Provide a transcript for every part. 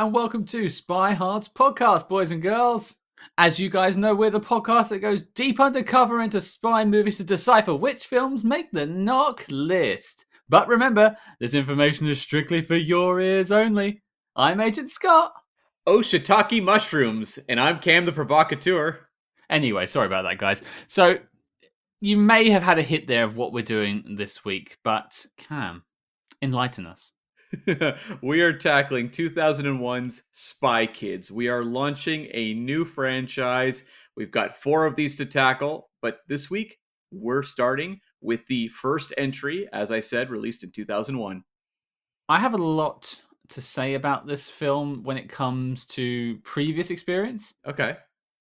and welcome to SpyHards podcast, boys and girls. As you guys know, we're the podcast that goes deep undercover into spy movies to decipher which films make the knock list. But remember, this information is strictly for your ears only. I'm Agent Scott. Oh, shiitake mushrooms, and I'm Cam the provocateur. Anyway, sorry about that, guys. So, you may have had a hit there of what we're doing this week, but Cam, enlighten us. We are tackling 2001's Spy Kids. We are launching a new franchise. We've got 4 of these to tackle, but this week we're starting with the first entry, as I said, released in 2001. I have a lot to say about this film when it comes to previous experience. Okay.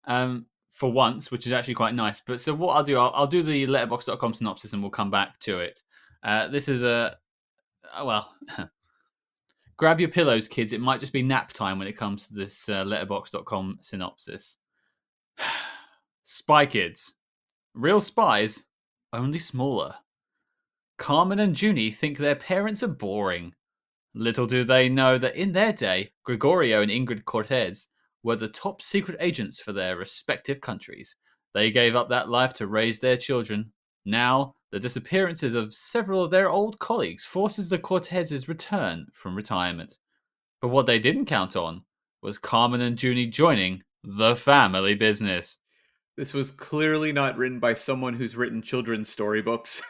For once, which is actually quite nice. But so what I'll do the letterboxd.com synopsis and we'll come back to it. This is grab your pillows, kids. It might just be nap time when it comes to this letterboxd.com synopsis. Spy Kids. Real spies, only smaller. Carmen and Junie think their parents are boring. Little do they know that in their day, Gregorio and Ingrid Cortez were the top secret agents for their respective countries. They gave up that life to raise their children. Now, the disappearances of several of their old colleagues forces the Cortez's return from retirement. But what they didn't count on was Carmen and Junie joining the family business. This was clearly not written by someone who's written children's storybooks.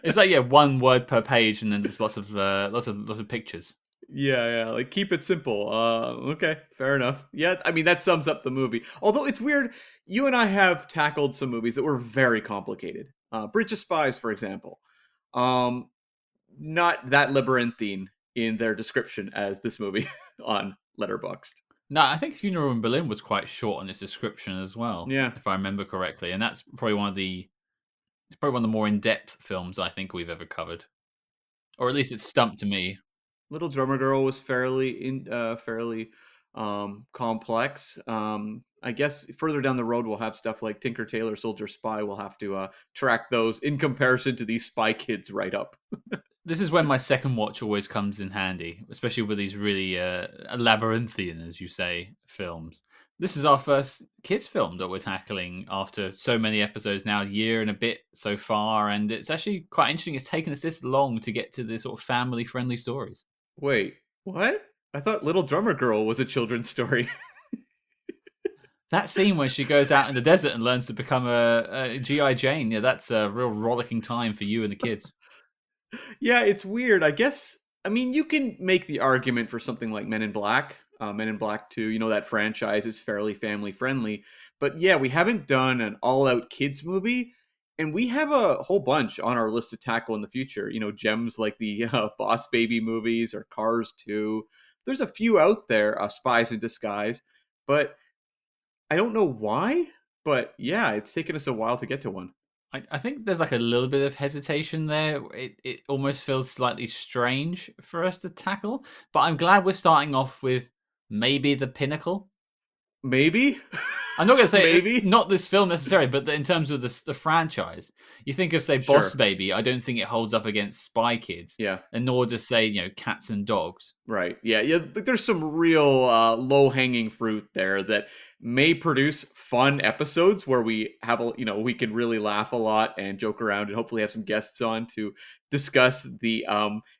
It's like one word per page, and then just lots of pictures. Yeah, like keep it simple. Okay, fair enough. Yeah, I mean that sums up the movie. Although it's weird, you and I have tackled some movies that were very complicated. Bridge of Spies, for example, not that labyrinthine in their description as this movie on Letterboxd. No, I think Funeral in Berlin was quite short on its description as well. Yeah, if I remember correctly, and that's probably one of the more in-depth films I think we've ever covered, or at least it's stumped to me. Little Drummer Girl was fairly complex. I guess further down the road we'll have stuff like Tinker Tailor Soldier Spy. We'll have to track those in comparison to these Spy Kids write-up. This is when my second watch always comes in handy, especially with these really labyrinthian, as you say, films. This is our first kids film that we're tackling after so many episodes now, a year and a bit so far, and it's actually quite interesting. It's taken us this long to get to the sort of family-friendly stories. Wait, what? I thought Little Drummer Girl was a children's story. That scene when she goes out in the desert and learns to become a G.I. Jane, that's a real rollicking time for you and the kids. Yeah, it's weird. I guess, I mean, you can make the argument for something like Men in Black. Men in Black 2, that franchise is fairly family friendly. But yeah, we haven't done an all-out kids movie. And we have a whole bunch on our list to tackle in the future. Gems like the Boss Baby movies or Cars 2. There's a few out there, Spies in Disguise. But I don't know why. But yeah, it's taken us a while to get to one. I think there's like a little bit of hesitation there. It almost feels slightly strange for us to tackle. But I'm glad we're starting off with maybe the pinnacle. Maybe? I'm not going to say maybe not this film necessarily, but in terms of the franchise, you think of say Boss Baby. I don't think it holds up against Spy Kids. Yeah, and nor does say Cats and Dogs. Right. Yeah. There's some real low hanging fruit there that may produce fun episodes where we have we can really laugh a lot and joke around and hopefully have some guests on to discuss the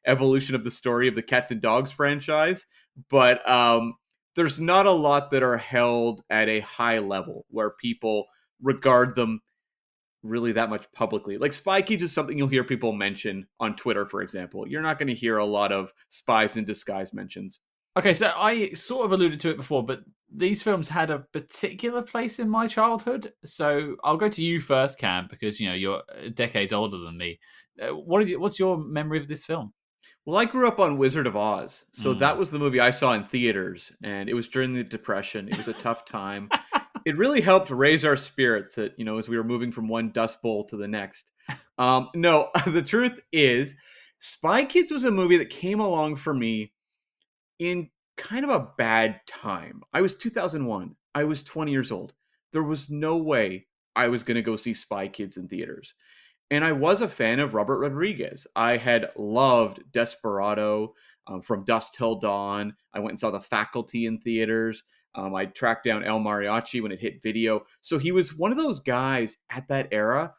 evolution of the story of the Cats and Dogs franchise. But there's not a lot that are held at a high level where people regard them really that much publicly. Like Spy Kids is something you'll hear people mention on Twitter, for example. You're not going to hear a lot of Spies in Disguise mentions. Okay, so I sort of alluded to it before, but these films had a particular place in my childhood. So I'll go to you first, Cam, because you're decades older than me. What's your memory of this film? Well, I grew up on Wizard of Oz, so that was the movie I saw in theaters, and it was during the Depression. It was a tough time. It really helped raise our spirits that, as we were moving from one dust bowl to the next. No, the truth is, Spy Kids was a movie that came along for me in kind of a bad time. I was 2001. I was 20 years old. There was no way I was going to go see Spy Kids in theaters. And I was a fan of Robert Rodriguez. I had loved Desperado. From Dusk Till Dawn. I went and saw The Faculty in theaters. I tracked down El Mariachi when it hit video. So he was one of those guys at that era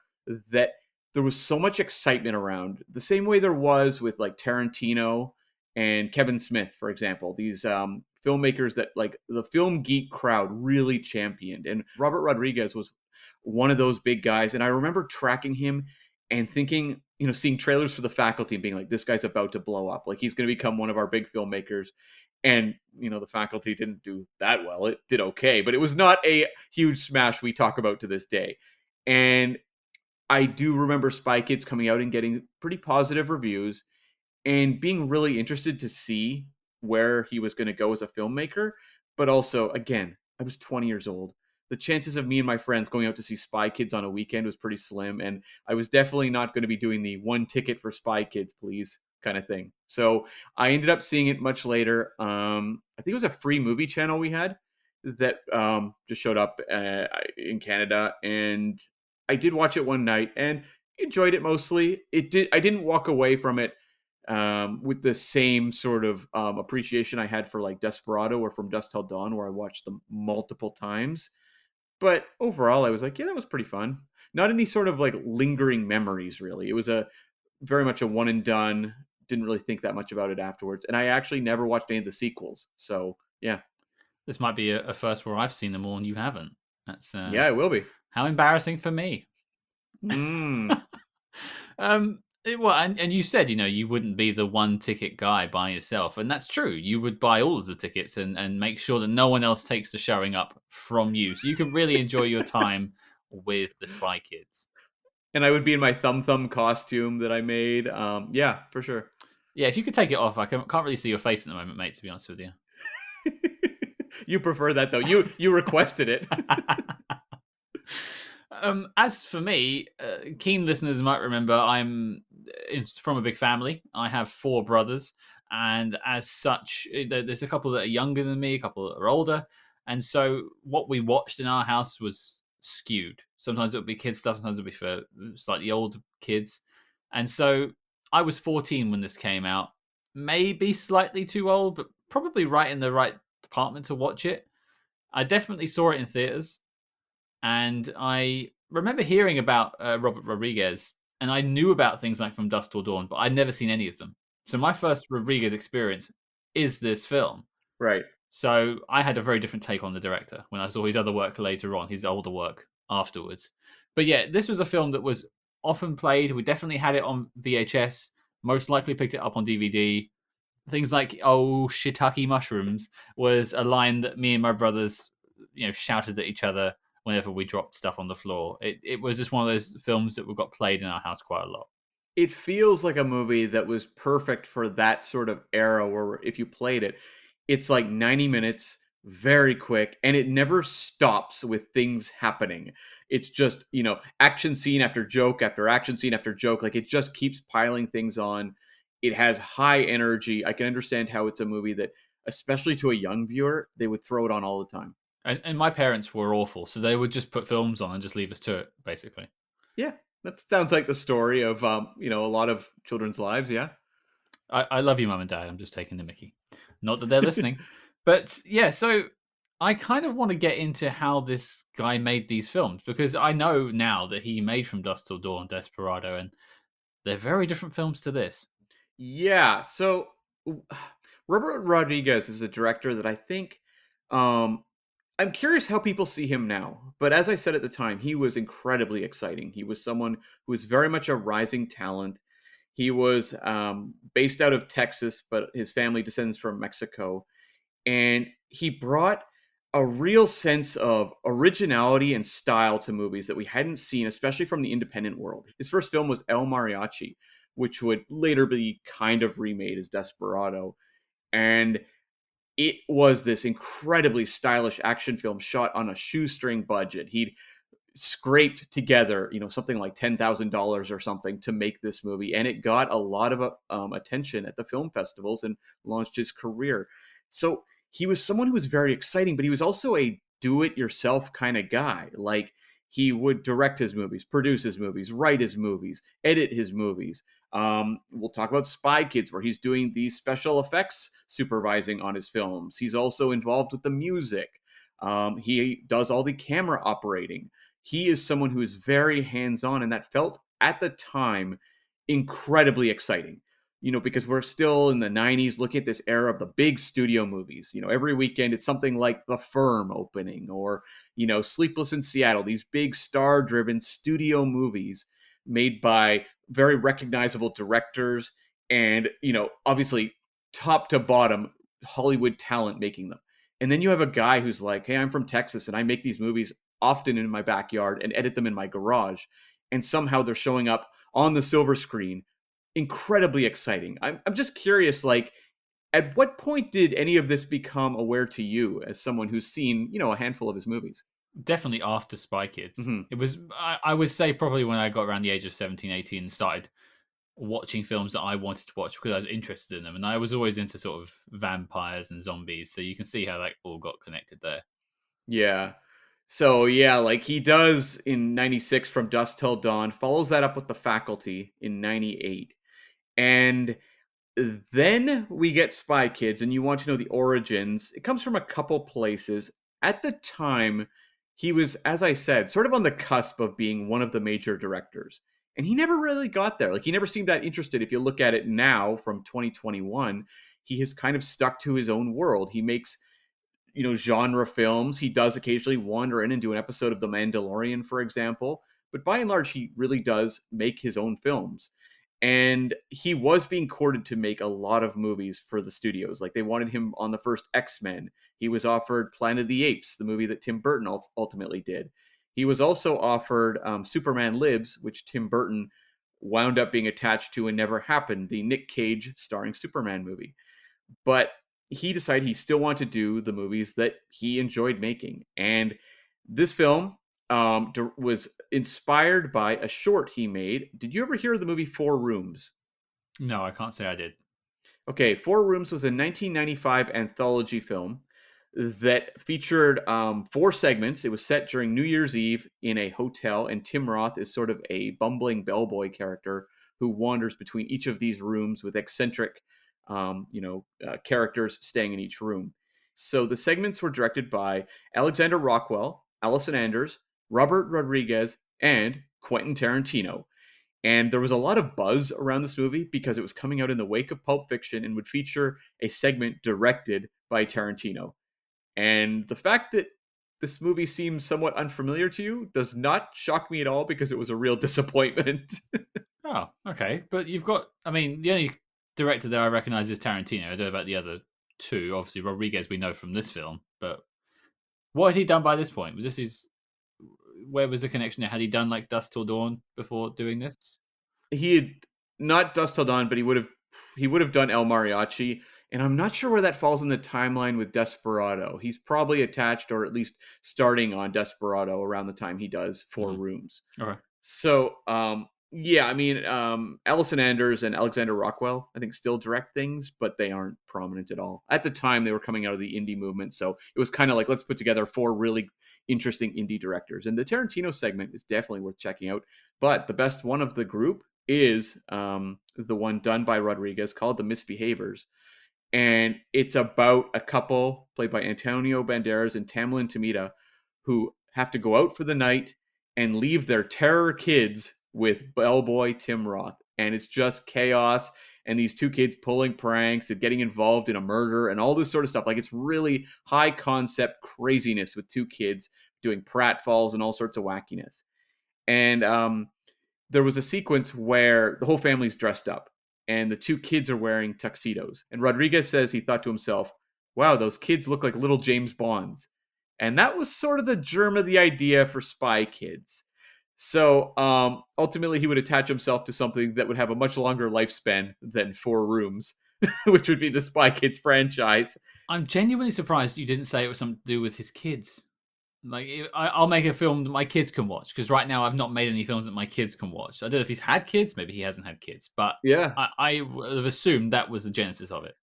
that there was so much excitement around. The same way there was with like Tarantino and Kevin Smith, for example. These filmmakers that like the film geek crowd really championed. And Robert Rodriguez was one of those big guys. And I remember tracking him and thinking, seeing trailers for The Faculty and being like, this guy's about to blow up. Like he's going to become one of our big filmmakers. And, The Faculty didn't do that well. It did okay, but it was not a huge smash we talk about to this day. And I do remember Spy Kids coming out and getting pretty positive reviews and being really interested to see where he was going to go as a filmmaker. But also, again, I was 20 years old. The chances of me and my friends going out to see Spy Kids on a weekend was pretty slim. And I was definitely not going to be doing the one ticket for Spy Kids, please kind of thing. So I ended up seeing it much later. I think it was a free movie channel we had that just showed up in Canada. And I did watch it one night and enjoyed it mostly. I didn't walk away from it with the same sort of appreciation I had for like Desperado or From Dusk Till Dawn, where I watched them multiple times. But overall, I was like, yeah, that was pretty fun. Not any sort of like lingering memories, really. It was very much a one and done. Didn't really think that much about it afterwards. And I actually never watched any of the sequels. So yeah. This might be a first where I've seen them all and you haven't. That's yeah, it will be. How embarrassing for me. Mm. Well, and you said, you wouldn't be the one ticket guy by yourself. And that's true. You would buy all of the tickets and make sure that no one else takes the showing up from you. So you can really enjoy your time with the Spy Kids. And I would be in my thumb costume that I made. Yeah, for sure. Yeah, if you could take it off, I can't really see your face at the moment, mate, to be honest with you. You prefer that, though. You requested it. As for me, keen listeners might remember I'm from a big family. I have 4 brothers, and as such, there's a couple that are younger than me, a couple that are older, and so what we watched in our house was skewed. Sometimes it would be kids stuff, sometimes it would be for slightly older kids, and so I was 14 when this came out, maybe slightly too old, but probably right in the right department to watch it. I definitely saw it in theaters. And I remember hearing about Robert Rodriguez, and I knew about things like From Dusk Till Dawn, but I'd never seen any of them. So my first Rodriguez experience is this film. Right. So I had a very different take on the director when I saw his other work later on, his older work afterwards. But yeah, this was a film that was often played. We definitely had it on VHS, most likely picked it up on DVD. Things like, oh, shiitake mushrooms was a line that me and my brothers, shouted at each other whenever we dropped stuff on the floor. It was just one of those films that got played in our house quite a lot. It feels like a movie that was perfect for that sort of era where if you played it, it's like 90 minutes, very quick, and it never stops with things happening. It's just, action scene after joke after action scene after joke. Like it just keeps piling things on. It has high energy. I can understand how it's a movie that, especially to a young viewer, they would throw it on all the time. And my parents were awful, so they would just put films on and just leave us to it, basically. Yeah, that sounds like the story of a lot of children's lives. Yeah, I love you, Mum and Dad. I'm just taking the Mickey. Not that they're listening, but yeah. So I kind of want to get into how this guy made these films, because I know now that he made From Dusk Till Dawn, Desperado, and they're very different films to this. Yeah. So Robert Rodriguez is a director that I think. I'm curious how people see him now, but as I said at the time, he was incredibly exciting. He was someone who was very much a rising talent. He was based out of Texas, but his family descends from Mexico. And he brought a real sense of originality and style to movies that we hadn't seen, especially from the independent world. His first film was El Mariachi, which would later be kind of remade as Desperado. And it was this incredibly stylish action film shot on a shoestring budget. He'd scraped together, something like $10,000 or something to make this movie, and it got a lot of attention at the film festivals and launched his career. So he was someone who was very exciting, but he was also a do-it-yourself kind of guy. Like He would direct his movies, produce his movies, write his movies, edit his movies. We'll talk about Spy Kids, where he's doing the special effects supervising on his films. He's also involved with the music. He does all the camera operating. He is someone who is very hands-on, and that felt at the time incredibly exciting. Because we're still in the 90s looking at this era of the big studio movies. Every weekend it's something like The Firm opening or, Sleepless in Seattle, these big star driven studio movies made by very recognizable directors and, obviously top to bottom Hollywood talent making them. And then you have a guy who's like, hey, I'm from Texas and I make these movies often in my backyard and edit them in my garage. And somehow they're showing up on the silver screen. Incredibly exciting. I'm just curious, like, at what point did any of this become aware to you as someone who's seen, a handful of his movies? Definitely after Spy Kids. Mm-hmm. It was, I would say, probably when I got around the age of 17, 18 and started watching films that I wanted to watch because I was interested in them. And I was always into sort of vampires and zombies. So you can see how that all got connected there. Yeah. So, yeah, like he does in 96 From Dusk Till Dawn, follows that up with The Faculty in 98. And then we get Spy Kids, and you want to know the origins. It comes from a couple places. At the time, he was, as I said, sort of on the cusp of being one of the major directors. And he never really got there. Like, he never seemed that interested. If you look at it now from 2021, he has kind of stuck to his own world. He makes, genre films. He does occasionally wander in and do an episode of The Mandalorian, for example. But by and large, he really does make his own films. And he was being courted to make a lot of movies for the studios. Like, they wanted him on the first X-Men. He was offered Planet of the Apes, the movie that Tim Burton ultimately did. He was also offered Superman Lives, which Tim Burton wound up being attached to and never happened, the Nick Cage starring Superman movie. But he decided he still wanted to do the movies that he enjoyed making. And this film was inspired by a short he made. Did you ever hear of the movie Four Rooms? No, I can't say I did. Okay, Four Rooms was a 1995 anthology film that featured four segments. It was set during New Year's Eve in a hotel, and Tim Roth is sort of a bumbling bellboy character who wanders between each of these rooms with eccentric, characters staying in each room. So the segments were directed by Alexander Rockwell, Allison Anders, Robert Rodriguez, and Quentin Tarantino. And there was a lot of buzz around this movie because it was coming out in the wake of Pulp Fiction and would feature a segment directed by Tarantino. And the fact that this movie seems somewhat unfamiliar to you does not shock me at all because it was a real disappointment. Oh, okay. But you've got, I mean, the only director that I recognize is Tarantino. I don't know about the other two. Obviously, Rodriguez we know from this film. But what had he done by this point? Was this his, where was the connection there? Had he done like Dusk Till Dawn before doing this? He had not Dust Till Dawn, but he would have done El Mariachi, and I'm not sure where that falls in the timeline with Desperado. He's probably attached or at least starting on Desperado around the time he does Four Rooms. Okay. So, yeah, I mean, Allison Anders and Alexander Rockwell, I think, still direct things, but they aren't prominent at all. At the time, they were coming out of the indie movement, so it was kind of like, let's put together four really interesting indie directors. And the Tarantino segment is definitely worth checking out. But the best one of the group is the one done by Rodriguez called The Misbehaviors. And it's about a couple played by Antonio Banderas and Tamlin Tomita who have to go out for the night and leave their terror kids with bellboy Tim Roth. And it's just chaos and these two kids pulling pranks and getting involved in a murder and all this sort of stuff. Like, it's really high concept craziness with two kids doing pratfalls and all sorts of wackiness. And there was a sequence where the whole family's dressed up and the two kids are wearing tuxedos. And Rodriguez says he thought to himself, wow, those kids look like little James Bonds. And that was sort of the germ of the idea for Spy Kids. So ultimately, he would attach himself to something that would have a much longer lifespan than Four Rooms, which would be the Spy Kids franchise. I'm genuinely surprised you didn't say it was something to do with his kids. Like, I'll make a film that my kids can watch, because right now I've not made any films that my kids can watch. I don't know if he's had kids, maybe he hasn't had kids, but Yeah. I would have assumed that was the genesis of it.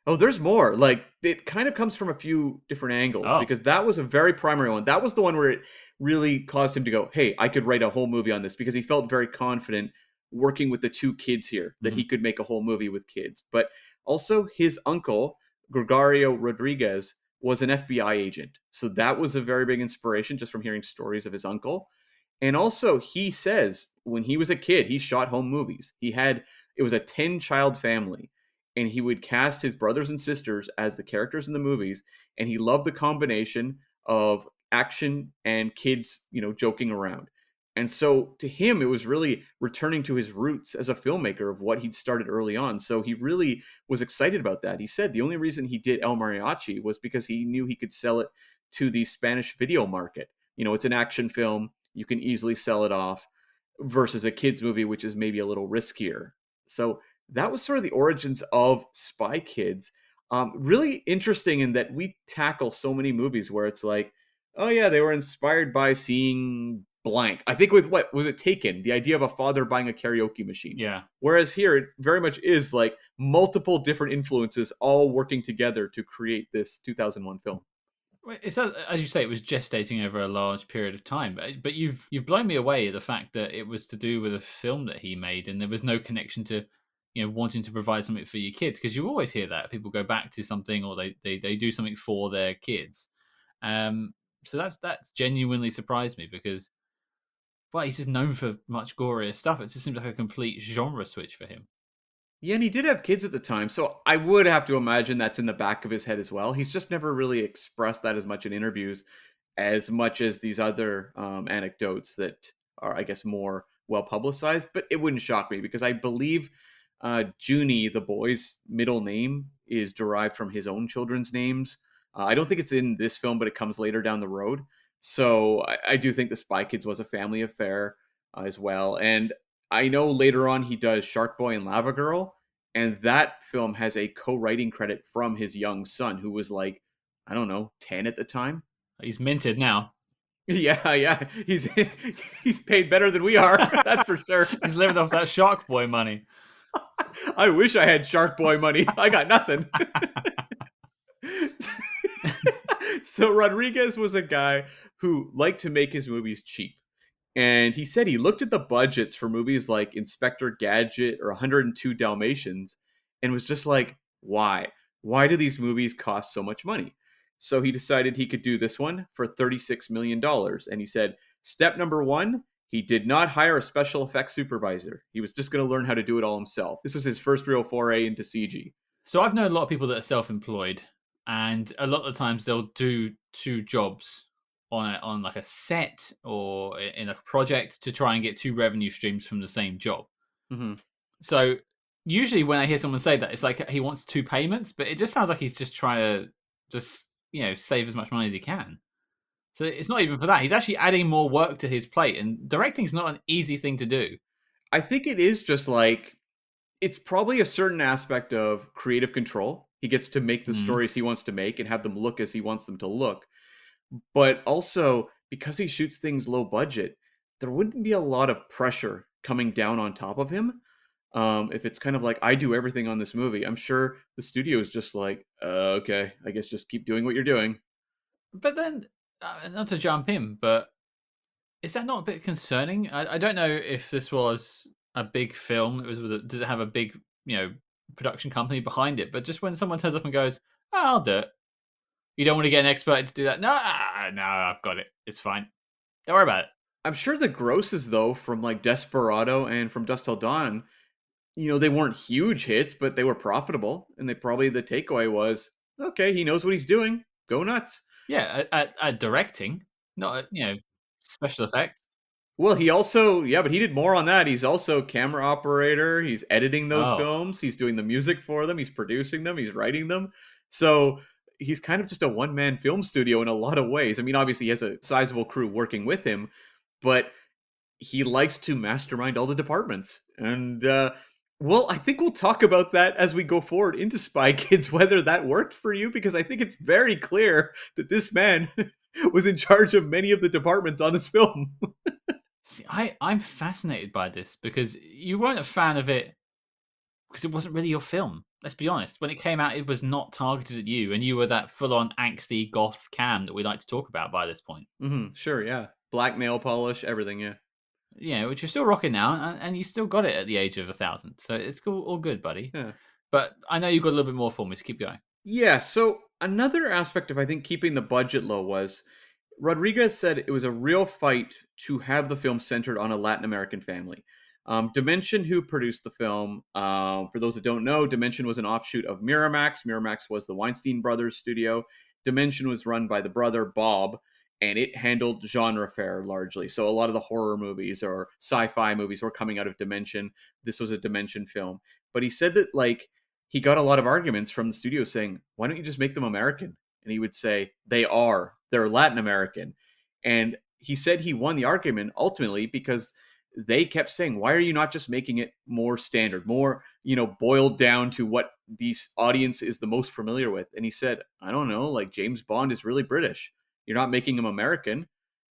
Oh, there's more. Like, it kind of comes from a few different angles Oh. because that was a very primary one. That was the one where it really caused him to go, "Hey, I could write a whole movie on this," because he felt very confident working with the two kids here that Mhm. he could make a whole movie with kids. But also his uncle, Gregorio Rodriguez, was an FBI agent. So that was a very big inspiration just from hearing stories of his uncle. And also, he says when he was a kid, he shot home movies. It was a 10-child family, and he would cast his brothers and sisters as the characters in the movies. And he loved the combination of action and kids, joking around. And so to him, it was really returning to his roots as a filmmaker of what he'd started early on. So he really was excited about that. He said the only reason he did El Mariachi was because he knew he could sell it to the Spanish video market. It's an action film. You can easily sell it off versus a kids movie, which is maybe a little riskier. So that was sort of the origins of Spy Kids. Really interesting in that we tackle so many movies where it's like, oh yeah, they were inspired by seeing blank. I think with what was it Taken, the idea of a father buying a karaoke machine. Yeah. Whereas here, it very much is like multiple different influences all working together to create this 2001 film. Well, it's as you say, it was gestating over a large period of time. But you've blown me away the fact that it was to do with a film that he made, and there was no connection to, wanting to provide something for your kids. Because you always hear that people go back to something, or they do something for their kids. Um, so that's genuinely surprised me because, well, he's just known for much gorier stuff. It just seems like a complete genre switch for him. Yeah, and he did have kids at the time, so I would have to imagine that's in the back of his head as well. He's just never really expressed that as much as these other anecdotes that are, I guess, more well publicized. But it wouldn't shock me because I believe Junie, the boy's middle name, is derived from his own children's names. I don't think it's in this film, but it comes later down the road. So I do think the Spy Kids was a family affair as well. And I know later on he does Shark Boy and Lava Girl, and that film has a co-writing credit from his young son, who was like, I don't know, 10 at the time. He's minted now. Yeah, yeah, he's he's paid better than we are. That's for sure. He's living off that Shark Boy money. I wish I had Shark Boy money. I got nothing. So Rodriguez was a guy who liked to make his movies cheap. And he said he looked at the budgets for movies like Inspector Gadget or 102 Dalmatians and was just like, why? Why do these movies cost so much money? So he decided he could do this one for $36 million. And he said, step number one, he did not hire a special effects supervisor. He was just going to learn how to do it all himself. This was his first real foray into CG. So I've known a lot of people that are self-employed, and a lot of the times they'll do two jobs on like a set or in a project to try and get two revenue streams from the same job. Mm-hmm. So usually when I hear someone say that, it's like he wants two payments, but it just sounds like he's just trying to just save as much money as he can. So it's not even for that. He's actually adding more work to his plate, and directing is not an easy thing to do. I think it is just like it's probably a certain aspect of creative control. He gets to make the Mm. stories he wants to make and have them look as he wants them to look. But also, because he shoots things low budget, there wouldn't be a lot of pressure coming down on top of him. If it's kind of like, I do everything on this movie, I'm sure the studio is just like, okay, I guess just keep doing what you're doing. But then, not to jump in, but is that not a bit concerning? I don't know if this was a big film. It was does it have a big production company behind it? But just when someone turns up and goes, oh, "I'll do it," you don't want to get an expert to do that. No, no, I've got it. It's fine. Don't worry about it. I'm sure the grosses, though, from like Desperado and from Dust Till Dawn, they weren't huge hits, but they were profitable. And the takeaway was, okay, he knows what he's doing. Go nuts. Yeah, at directing, not at special effects. Well, but he did more on that. He's also camera operator. He's editing those Oh, films. He's doing the music for them. He's producing them. He's writing them. So he's kind of just a one-man film studio in a lot of ways. I mean, obviously he has a sizable crew working with him, but he likes to mastermind all the departments. And well, I think we'll talk about that as we go forward into Spy Kids, whether that worked for you, because I think it's very clear that this man was in charge of many of the departments on this film. see, I'm fascinated by this because you weren't a fan of it because it wasn't really your film. let's be honest, when it came out, it was not targeted at you, and you were that full-on angsty goth Cam that we like to talk about by this point. Sure, yeah. Black nail polish, everything, yeah. Yeah, which you're still rocking now, and you still got it at the age of 1,000. So it's cool, all good, buddy. Yeah. But I know you've got a little bit more for me, so keep going. Yeah, so another aspect of I think keeping the budget low was Rodriguez said it was a real fight to have the film centered on a Latin American family. Dimension, who produced the film, for those that don't know, Dimension was an offshoot of Miramax. Miramax was the Weinstein Brothers studio. Dimension was run by the brother Bob, and it handled genre fare largely. So a lot of the horror movies or sci-fi movies were coming out of Dimension. This was a Dimension film, but he said that like he got a lot of arguments from the studio saying, "Why don't you just make them American?" And he would say, they're Latin American. And he said he won the argument ultimately because they kept saying, why are you not just making it more standard, more, boiled down to what this audience is the most familiar with? And he said, I don't know, like James Bond is really British. You're not making him American.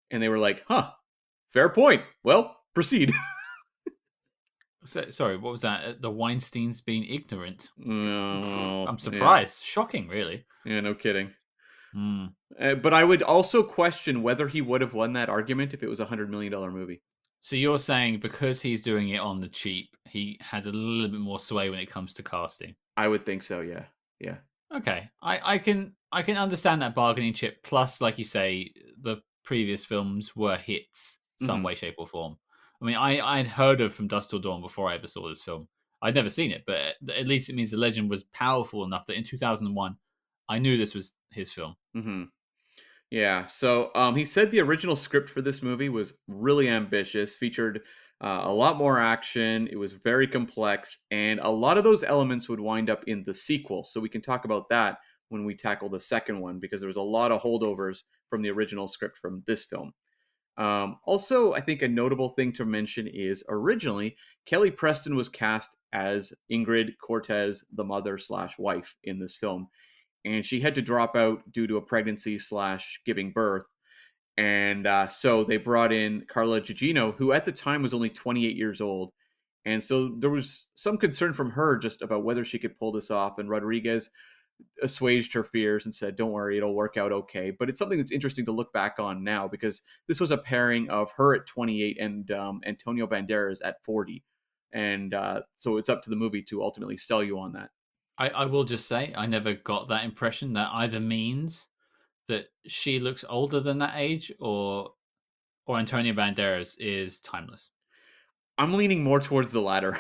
And they were like, huh, fair point. Well, proceed. So, sorry, what was that? The Weinsteins being ignorant. No, I'm surprised. Shocking, really. Yeah, no kidding. Hmm. But I would also question whether he would have won that argument if it was a $100 million movie. So you're saying because he's doing it on the cheap, he has a little bit more sway when it comes to casting. I would think so. Yeah. Yeah. Okay, I can understand that bargaining chip. Plus, like you say, the previous films were hits some Mhm. way, shape, or form. I mean, I'd heard of From Dusk Till Dawn before I ever saw this film. I'd never seen it, but at least it means the legend was powerful enough that in 2001, I knew this was his film. Mhm. Yeah. So he said the original script for this movie was really ambitious, featured a lot more action. It was very complex, and a lot of those elements would wind up in the sequel. So we can talk about that when we tackle the second one because there was a lot of holdovers from the original script from this film. Also, I think a notable thing to mention is originally Kelly Preston was cast as Ingrid Cortez, the mother slash wife in this film, and she had to drop out due to a pregnancy slash giving birth. And so they brought in Carla Gugino, who at the time was only 28 years old. And so there was some concern from her just about whether she could pull this off. And Rodriguez assuaged her fears and said, "Don't worry, it'll work out okay." But it's something that's interesting to look back on now because this was a pairing of her at 28 and Antonio Banderas at 40, and so it's up to the movie to ultimately sell you on that. I will just say, I never got that impression that either means that she looks older than that age, or Antonio Banderas is timeless. I'm leaning more towards the latter.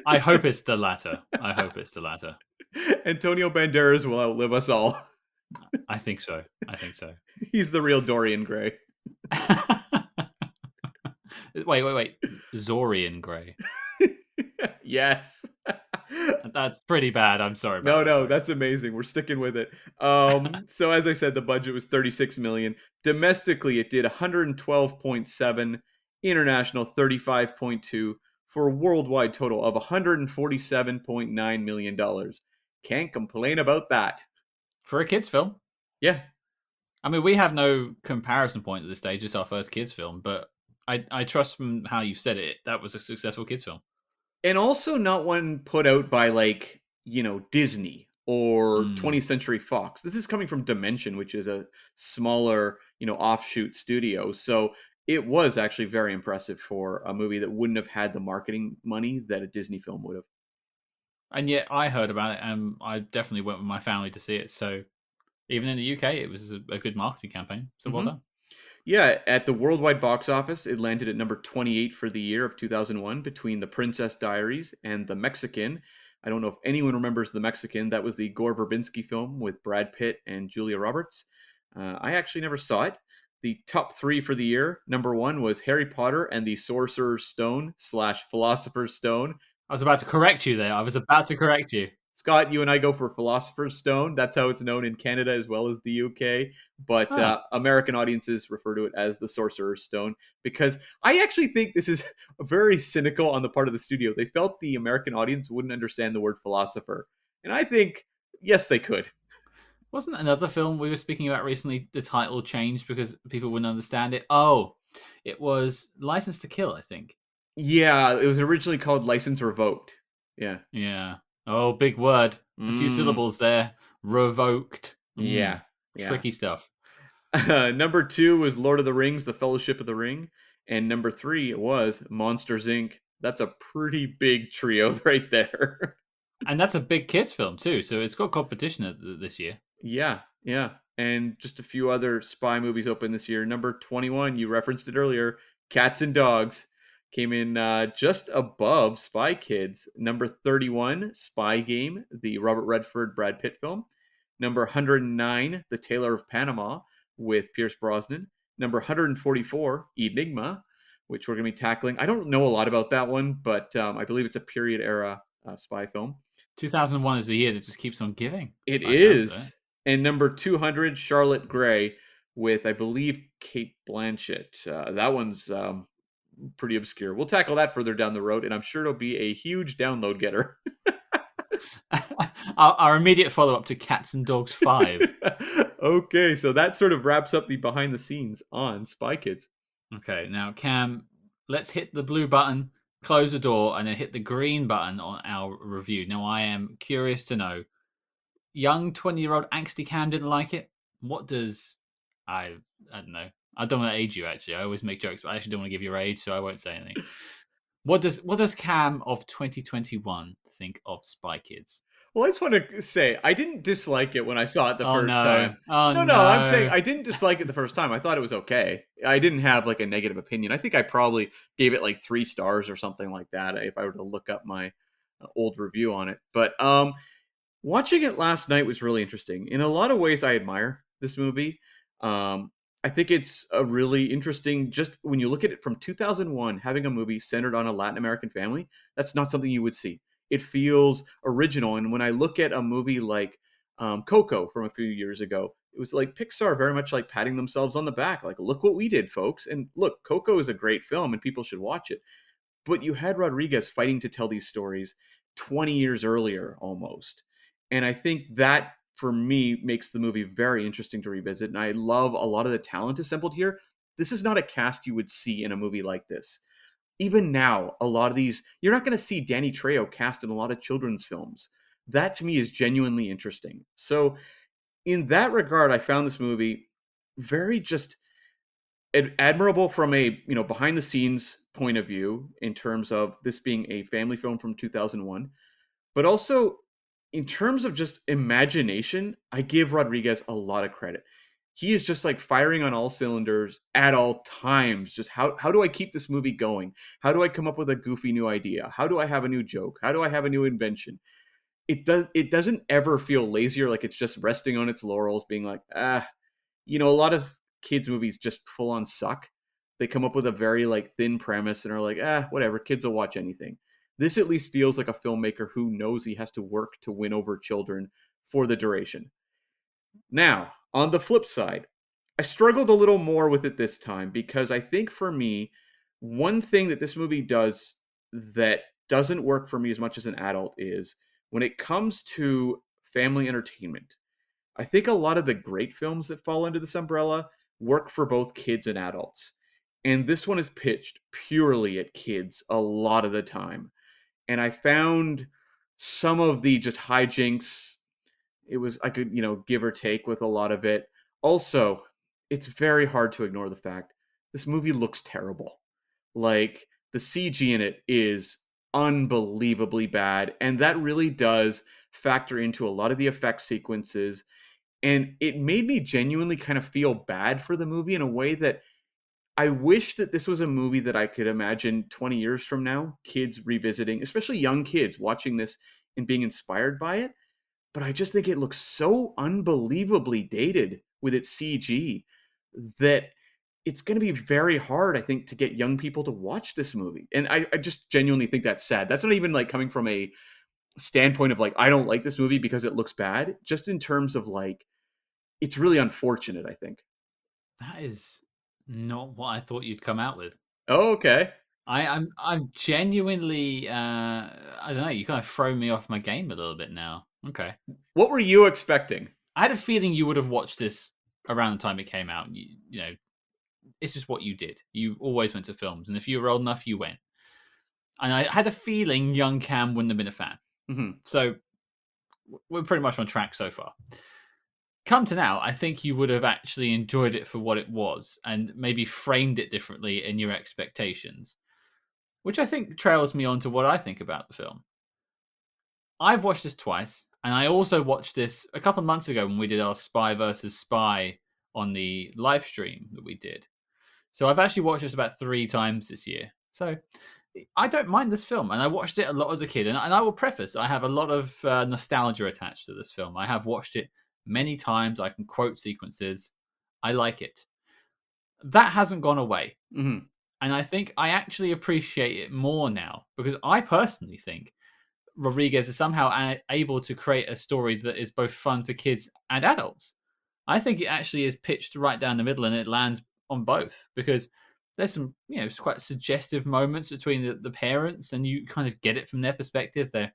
I hope it's the latter. I hope it's the latter. Antonio Banderas will outlive us all. I think so. I think so. He's the real Dorian Gray. Wait. Zorian Gray. Yes. That's pretty bad. I'm sorry about No, that. no, that's amazing. We're sticking with it. So as I said, the budget was 36 million. Domestically, it did 112.7, international 35.2 for a worldwide total of 147.9 million dollars. Can't complain about that. For a kids film. Yeah. I mean, we have no comparison point at this stage. It's our first kids film, but I trust from how you've said it, that was a successful kids film. And also not one put out by like, Disney or Mm. 20th Century Fox. This is coming from Dimension, which is a smaller, offshoot studio. So it was actually very impressive for a movie that wouldn't have had the marketing money that a Disney film would have. And yet I heard about it, and I definitely went with my family to see it. So even in the UK, it was a good marketing campaign. So well hmm done. Yeah, at the worldwide box office, it landed at number 28 for the year of 2001 between The Princess Diaries and The Mexican. I don't know if anyone remembers The Mexican. That was the Gore Verbinski film with Brad Pitt and Julia Roberts. I actually never saw it. The top three for the year, number one was Harry Potter and the Sorcerer's Stone slash Philosopher's Stone. I was about to correct you there. I was about to correct you. Scott, you and I go for Philosopher's Stone. That's how it's known in Canada as well as the UK. But Huh. American audiences refer to it as the Sorcerer's Stone because I actually think this is very cynical on the part of the studio. They felt the American audience wouldn't understand the word philosopher. And I think, yes, they could. Wasn't another film we were speaking about recently, the title changed because people wouldn't understand it? Oh, it was License to Kill, I think. Yeah, it was originally called License Revoked. Yeah. Yeah. Oh, big word. A few Mm, syllables there. Revoked. yeah, yeah. Tricky stuff. Number 2 was Lord of the Rings: The Fellowship of the Ring, and number 3 was Monsters Inc. That's a pretty big trio right there. And that's a big kids film too, so it's got competition this year. Yeah, yeah. And just a few other spy movies open this year. Number 21, you referenced it earlier, Cats and Dogs came in just above Spy Kids. Number 31, Spy Game, the Robert Redford Brad Pitt film. Number 109, The Tailor of Panama with Pierce Brosnan. Number 144, Enigma, which we're going to be tackling. I don't know a lot about that one, but I believe it's a period era spy film. 2001 is the year that just keeps on giving. It By the sounds of it. is. And number 200, Charlotte Gray with, I believe, Kate Blanchett. That one's pretty obscure. We'll tackle that further down the road, and I'm sure it'll be a huge download getter. Our immediate follow up to Cats and Dogs 5. Okay, so that sort of wraps up the behind the scenes on Spy Kids. Okay, now Cam, let's hit the blue button, close the door, and then hit the green button on our review. Now I am curious to know, young 20-year-old angsty Cam didn't like it. What does I don't know. I don't want to age you actually. I always make jokes, but I actually don't want to give your age, so I won't say anything. What does Cam of 2021 think of Spy Kids? Well, I just want to say I didn't dislike it when I saw it the Oh first no. time. Oh No, I'm saying no. I didn't dislike it the first time. I thought it was okay. I didn't have like a negative opinion. I think I probably gave it like 3 stars or something like that if I were to look up my old review on it. But watching it last night was really interesting. In a lot of ways I admire this movie. I think it's a really interesting, just when you look at it from 2001, having a movie centered on a Latin American family, that's not something you would see. It feels original. And when I look at a movie like Coco from a few years ago, it was like Pixar very much like patting themselves on the back, like, look what we did, folks. And look, Coco is a great film and people should watch it. But you had Rodriguez fighting to tell these stories 20 years earlier almost. And I think that for me makes the movie very interesting to revisit. And I love a lot of the talent assembled here. This is not a cast you would see in a movie like this. Even now, a lot of these, you're not going to see Danny Trejo cast in a lot of children's films. That to me is genuinely interesting. So, in that regard, I found this movie very just admirable from a behind the scenes point of view in terms of this being a family film from 2001, but also in terms of just imagination. I give Rodriguez a lot of credit. He is just like firing on all cylinders at all times. Just how do I keep this movie going? How do I come up with a goofy new idea? How do I have a new joke? How do I have a new invention? It doesn't ever feel lazy or like it's just resting on its laurels being like, a lot of kids movies just full on suck. They come up with a very like thin premise and are like, whatever, kids will watch anything. This at least feels like a filmmaker who knows he has to work to win over children for the duration. Now, on the flip side, I struggled a little more with it this time because I think for me, one thing that this movie does that doesn't work for me as much as an adult is when it comes to family entertainment. I think a lot of the great films that fall under this umbrella work for both kids and adults. And this one is pitched purely at kids a lot of the time. And I found some of the just hijinks, I could, give or take with a lot of it. Also, it's very hard to ignore the fact this movie looks terrible. Like, the CG in it is unbelievably bad. And that really does factor into a lot of the effect sequences, and it made me genuinely kind of feel bad for the movie in a way that I wish that this was a movie that I could imagine 20 years from now, kids revisiting, especially young kids watching this and being inspired by it. But I just think it looks so unbelievably dated with its CG that it's going to be very hard, I think, to get young people to watch this movie. And I just genuinely think that's sad. That's not even like coming from a standpoint of like, I don't like this movie because it looks bad, just in terms of like, it's really unfortunate, I think. That is not what I thought you'd come out with. Oh, okay. I'm genuinely I don't know, you kind of throw me off my game a little bit now. Okay. What were you expecting? I had a feeling you would have watched this around the time it came out. It's just what you did. You always went to films, and if you were old enough, you went. And I had a feeling young Cam wouldn't have been a fan. So we're pretty much on track so far. Come to now, I think you would have actually enjoyed it for what it was and maybe framed it differently in your expectations, which I think trails me on to what I think about the film. I've watched this twice, and I also watched this a couple of months ago when we did our Spy versus Spy on the live stream that we did. So I've actually watched this about 3 times this year. So I don't mind this film, and I watched it a lot as a kid. And I will preface, I have a lot of nostalgia attached to this film. I have watched it many times. I can quote sequences. I like it. That hasn't gone away. Mm-hmm. And I think I actually appreciate it more now because I personally think Rodriguez is somehow able to create a story that is both fun for kids and adults. I think it actually is pitched right down the middle and it lands on both because there's some, quite suggestive moments between the parents and you kind of get it from their perspective. They're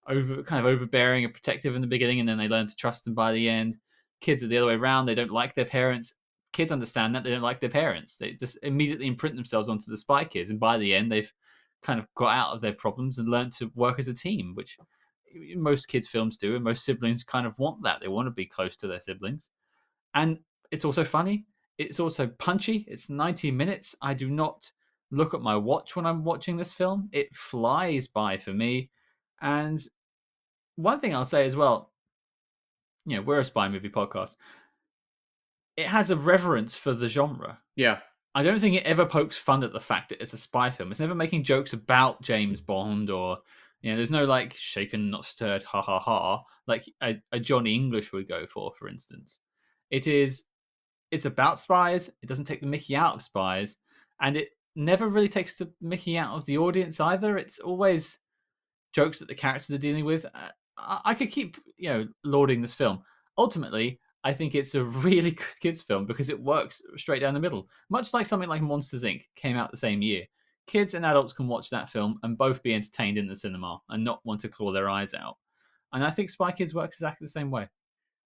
overbearing and protective in the beginning and then they learn to trust them by the end. Kids are the other way around. They don't like their parents. Kids understand that they don't like their parents. They just immediately imprint themselves onto the Spy Kids. And by the end, they've kind of got out of their problems and learned to work as a team, which most kids' films do. And most siblings kind of want that. They want to be close to their siblings. And it's also funny. It's also punchy. It's 90 minutes. I do not look at my watch when I'm watching this film. It flies by for me. And one thing I'll say as well, we're a spy movie podcast. It has a reverence for the genre. Yeah. I don't think it ever pokes fun at the fact that it's a spy film. It's never making jokes about James Bond or, there's no like shaken, not stirred, ha ha ha, like a Johnny English would go for instance. It's about spies. It doesn't take the Mickey out of spies. And it never really takes the Mickey out of the audience either. It's always jokes that the characters are dealing with. I could keep, lauding this film. Ultimately, I think it's a really good kids film because it works straight down the middle. Much like something like Monsters Inc. came out the same year. Kids and adults can watch that film and both be entertained in the cinema and not want to claw their eyes out. And I think Spy Kids works exactly the same way.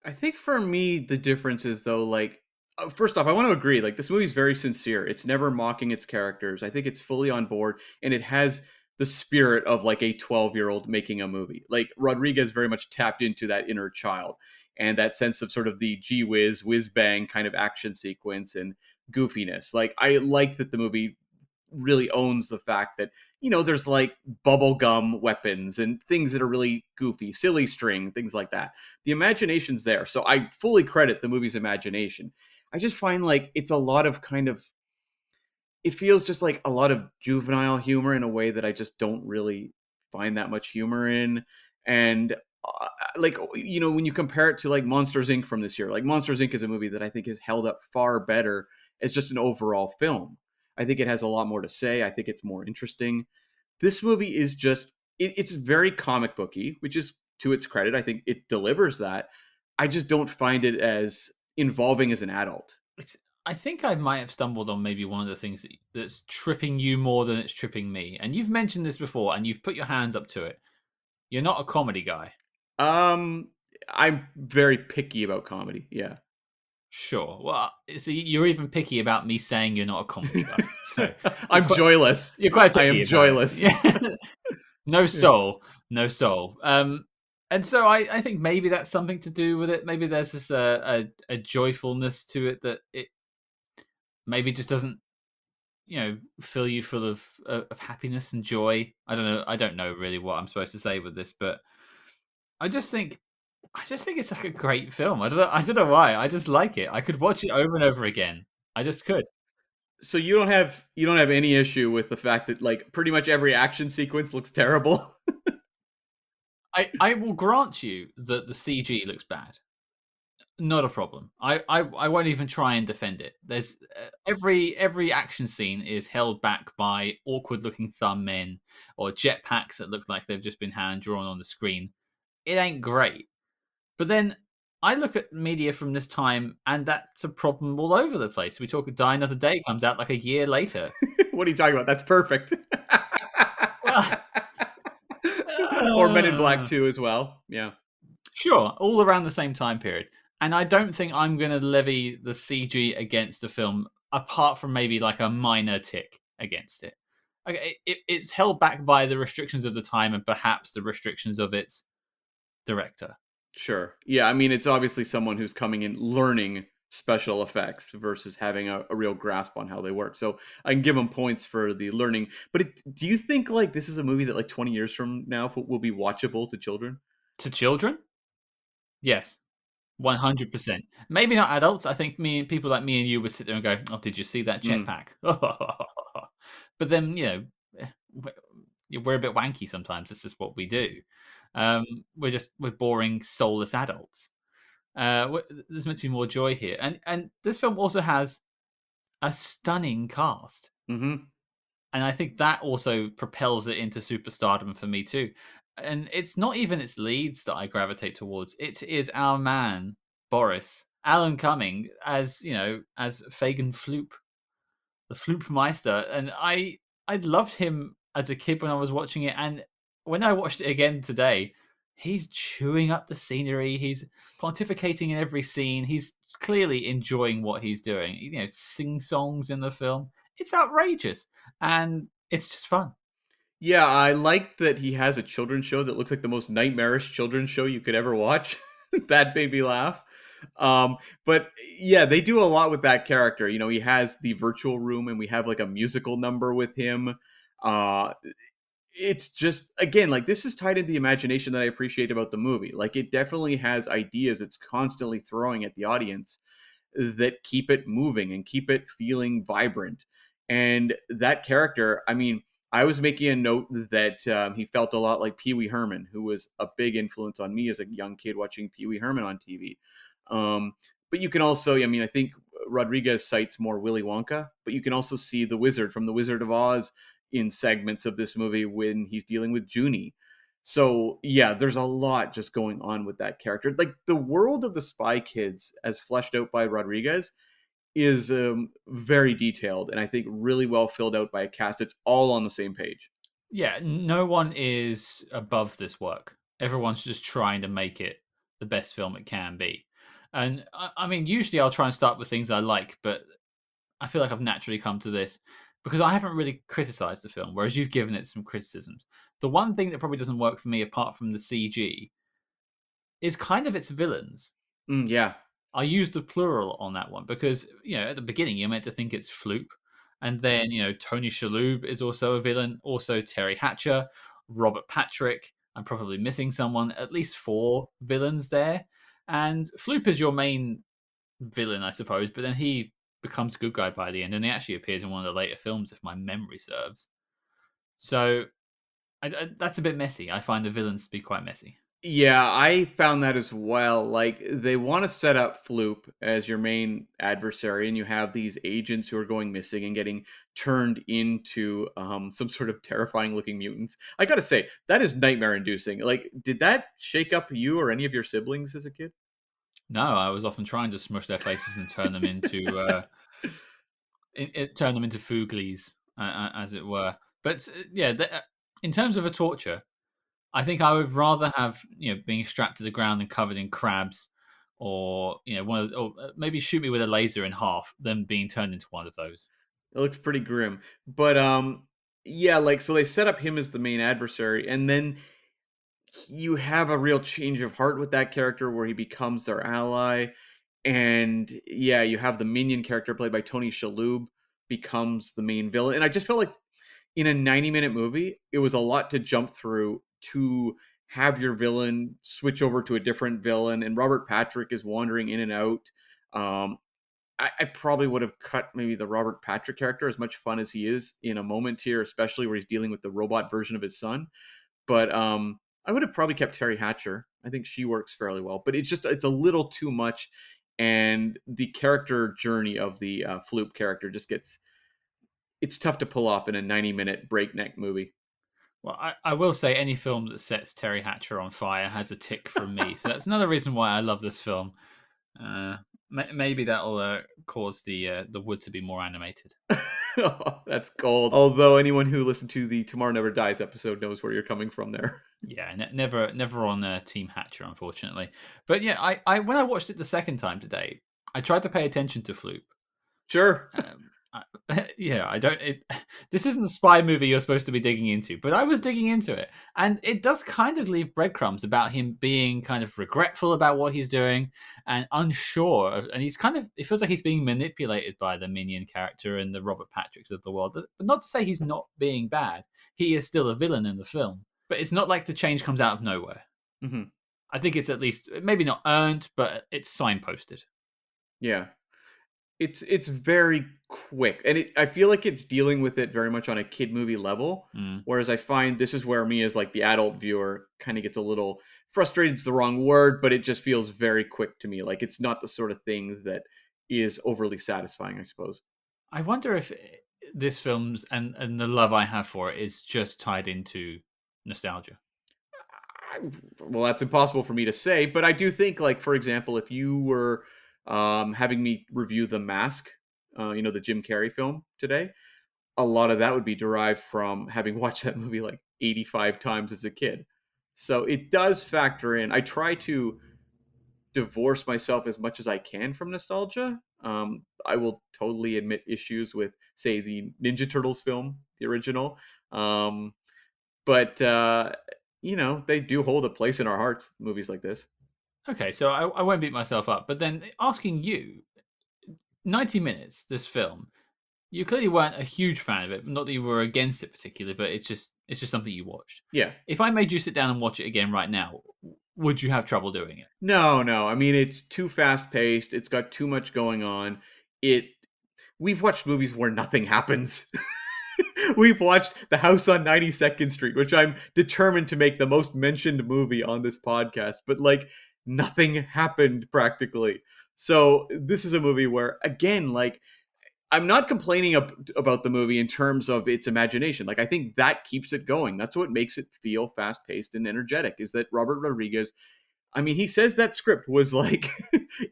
I think for me, the difference is though, like, first off, I want to agree, like, this movie is very sincere. It's never mocking its characters. I think it's fully on board and it has the spirit of like a 12-year-old making a movie. Like Rodriguez very much tapped into that inner child and that sense of sort of the gee whiz bang kind of action sequence and goofiness. Like I like that the movie really owns the fact that, there's like bubblegum weapons and things that are really goofy, silly string, things like that. The imagination's there. So I fully credit the movie's imagination. I just find like it's a lot of it feels just like a lot of juvenile humor in a way that I just don't really find that much humor in. And when you compare it to like Monsters Inc. from this year, like Monsters Inc. is a movie that I think has held up far better as just an overall film. I think it has a lot more to say. I think it's more interesting. This movie is just, it's very comic booky, which is to its credit. I think it delivers that. I just don't find it as involving as an adult. I think I might have stumbled on maybe one of the things that's tripping you more than it's tripping me. And you've mentioned this before and you've put your hands up to it. You're not a comedy guy. I'm very picky about comedy. Yeah. Sure. Well, see, you're even picky about me saying you're not a comedy guy. So I'm joyless. You're quite picky. I am joyless. Yeah. No soul. No soul. And so I think maybe that's something to do with it. Maybe there's just a joyfulness to it that it maybe just doesn't, fill you full of happiness and joy. I don't know. I don't know really what I'm supposed to say with this, but I just think it's like a great film. I don't know why. I just like it. I could watch it over and over again. I just could. So you don't have any issue with the fact that like pretty much every action sequence looks terrible? I will grant you that the CG looks bad. Not a problem. I won't even try and defend it. There's every action scene is held back by awkward looking thumb men or jetpacks that look like they've just been hand drawn on the screen. It ain't great. But then I look at media from this time, and that's a problem all over the place. We talk Die Another Day comes out like a year later. What are you talking about? That's perfect. Well, or Men in Black 2 as well. Yeah. Sure, all around the same time period. And I don't think I'm going to levy the CG against a film, apart from maybe like a minor tick against it. Okay, it's held back by the restrictions of the time and perhaps the restrictions of its director. Sure. Yeah, I mean, it's obviously someone who's coming in learning special effects versus having a real grasp on how they work. So I can give them points for the learning. But do you think like this is a movie that like 20 years from now will be watchable to children? To children, yes, 100%. Maybe not adults. I think people like me and you would sit there and go, "Oh, did you see that Mm, jetpack?" But then eh, we're a bit wanky sometimes. It's just what we do. We're boring, soulless adults. There's meant to be more joy here, and this film also has a stunning cast, mm-hmm. and I think that also propels it into superstardom for me too. And it's not even its leads that I gravitate towards; it is our man Boris Alan Cumming as as Fagin Floop, the Floopmeister, and I loved him as a kid when I was watching it, and when I watched it again today, he's chewing up the scenery, he's pontificating in every scene, he's clearly enjoying what he's doing. Sing songs in the film. It's outrageous, and it's just fun. Yeah, I like that he has a children's show that looks like the most nightmarish children's show you could ever watch. That made me laugh. But yeah, they do a lot with that character. You know, he has the virtual room, and we have like a musical number with him. Uh, it's just again like this is tied into the imagination that I appreciate about the movie. Like it definitely has ideas it's constantly throwing at the audience that keep it moving and keep it feeling vibrant. And that character, I mean, I was making a note that he felt a lot like Pee Wee Herman, who was a big influence on me as a young kid watching Pee Wee Herman on TV. Um, but you can also, I mean, I think Rodriguez cites more Willy Wonka, but you can also see the Wizard from The Wizard of Oz in segments of this movie when he's dealing with Junie. So yeah, there's a lot just going on with that character. Like the world of the Spy Kids, as fleshed out by Rodriguez, is very detailed and I think really well filled out by a cast that's all on the same page. Yeah, no one is above this work. Everyone's just trying to make it the best film it can be. And I mean, usually I'll try and start with things I like, but I feel like I've naturally come to this because I haven't really criticized the film, whereas you've given it some criticisms. The one thing that probably doesn't work for me, apart from the CG, is kind of its villains. Yeah. I use the plural on that one because at the beginning you're meant to think it's Floop, and then Tony Shalhoub is also a villain, also Teri Hatcher, Robert Patrick. I'm probably missing someone. At least four villains there, and Floop is your main villain, I suppose. But then he becomes a good guy by the end, and he actually appears in one of the later films, if my memory serves. So that's a bit messy. I find the villains to be quite messy. Yeah, I found that as well. Like they want to set up Floop as your main adversary, and you have these agents who are going missing and getting turned into some sort of terrifying looking mutants. I gotta say, that is nightmare inducing. Like, did that shake up you or any of your siblings as a kid? No, I was often trying to smush their faces and turn them into turn them into fooglies, as it were. But yeah, in terms of a torture, I think I would rather have being strapped to the ground and covered in crabs, or or maybe shoot me with a laser in half than being turned into one of those. It looks pretty grim. But yeah, like so they set up him as the main adversary, and then you have a real change of heart with that character where he becomes their ally. And yeah, you have the minion character played by Tony Shalhoub becomes the main villain. And I just felt like in a 90-minute movie, it was a lot to jump through to have your villain switch over to a different villain. And Robert Patrick is wandering in and out. Um, I probably would have cut maybe the Robert Patrick character, as much fun as he is in a moment here, especially where he's dealing with the robot version of his son. But I would have probably kept Terry Hatcher. I think she works fairly well, but it's a little too much, and the character journey of the Floop character just gets it's tough to pull off in a 90-minute breakneck movie. Well, I will say any film that sets Terry Hatcher on fire has a tick from me, so that's another reason why I love this film. Uh, Maybe that'll cause the wood to be more animated. Oh, that's gold. Although anyone who listened to the Tomorrow Never Dies episode knows where you're coming from there. Yeah, never on Team Hatcher, unfortunately. But yeah, I when I watched it the second time today, I tried to pay attention to Floop. Sure. Yeah, I don't. This isn't a spy movie you're supposed to be digging into, but I was digging into it, and it does kind of leave breadcrumbs about him being kind of regretful about what he's doing and unsure. And he's kind of. It feels like he's being manipulated by the Minion character and the Robert Patricks of the world. But not to say he's not being bad. He is still a villain in the film, but it's not like the change comes out of nowhere. Hmm. I think it's at least maybe not earned, but it's signposted. Yeah. It's very quick, and I feel like it's dealing with it very much on a kid movie level. Mm. Whereas I find this is where me as like the adult viewer kind of gets a little frustrated. It's the wrong word, but it just feels very quick to me. Like it's not the sort of thing that is overly satisfying, I suppose. I wonder if this film's and the love I have for it is just tied into nostalgia. Well, that's impossible for me to say, but I do think, like, for example, if you were having me review The Mask, the Jim Carrey film today, a lot of that would be derived from having watched that movie like 85 times as a kid. So it does factor in. I try to divorce myself as much as I can from nostalgia. I will totally admit issues with, say, the Ninja Turtles film, the original. Um, but they do hold a place in our hearts, movies like this. Okay, so I won't beat myself up, but then asking you, 90 minutes, this film, you clearly weren't a huge fan of it. Not that you were against it particularly, but it's just something you watched. Yeah. If I made you sit down and watch it again right now, would you have trouble doing it? No, no. I mean, it's too fast paced. It's got too much going on. It. We've watched movies where nothing happens. We've watched The House on 92nd Street, which I'm determined to make the most mentioned movie on this podcast, but like nothing happened practically. So this is a movie where, again, like I'm not complaining about the movie in terms of its imagination. Like I think that keeps it going. That's what makes it feel fast paced and energetic. Is that Robert Rodriguez? I mean, he says that script was like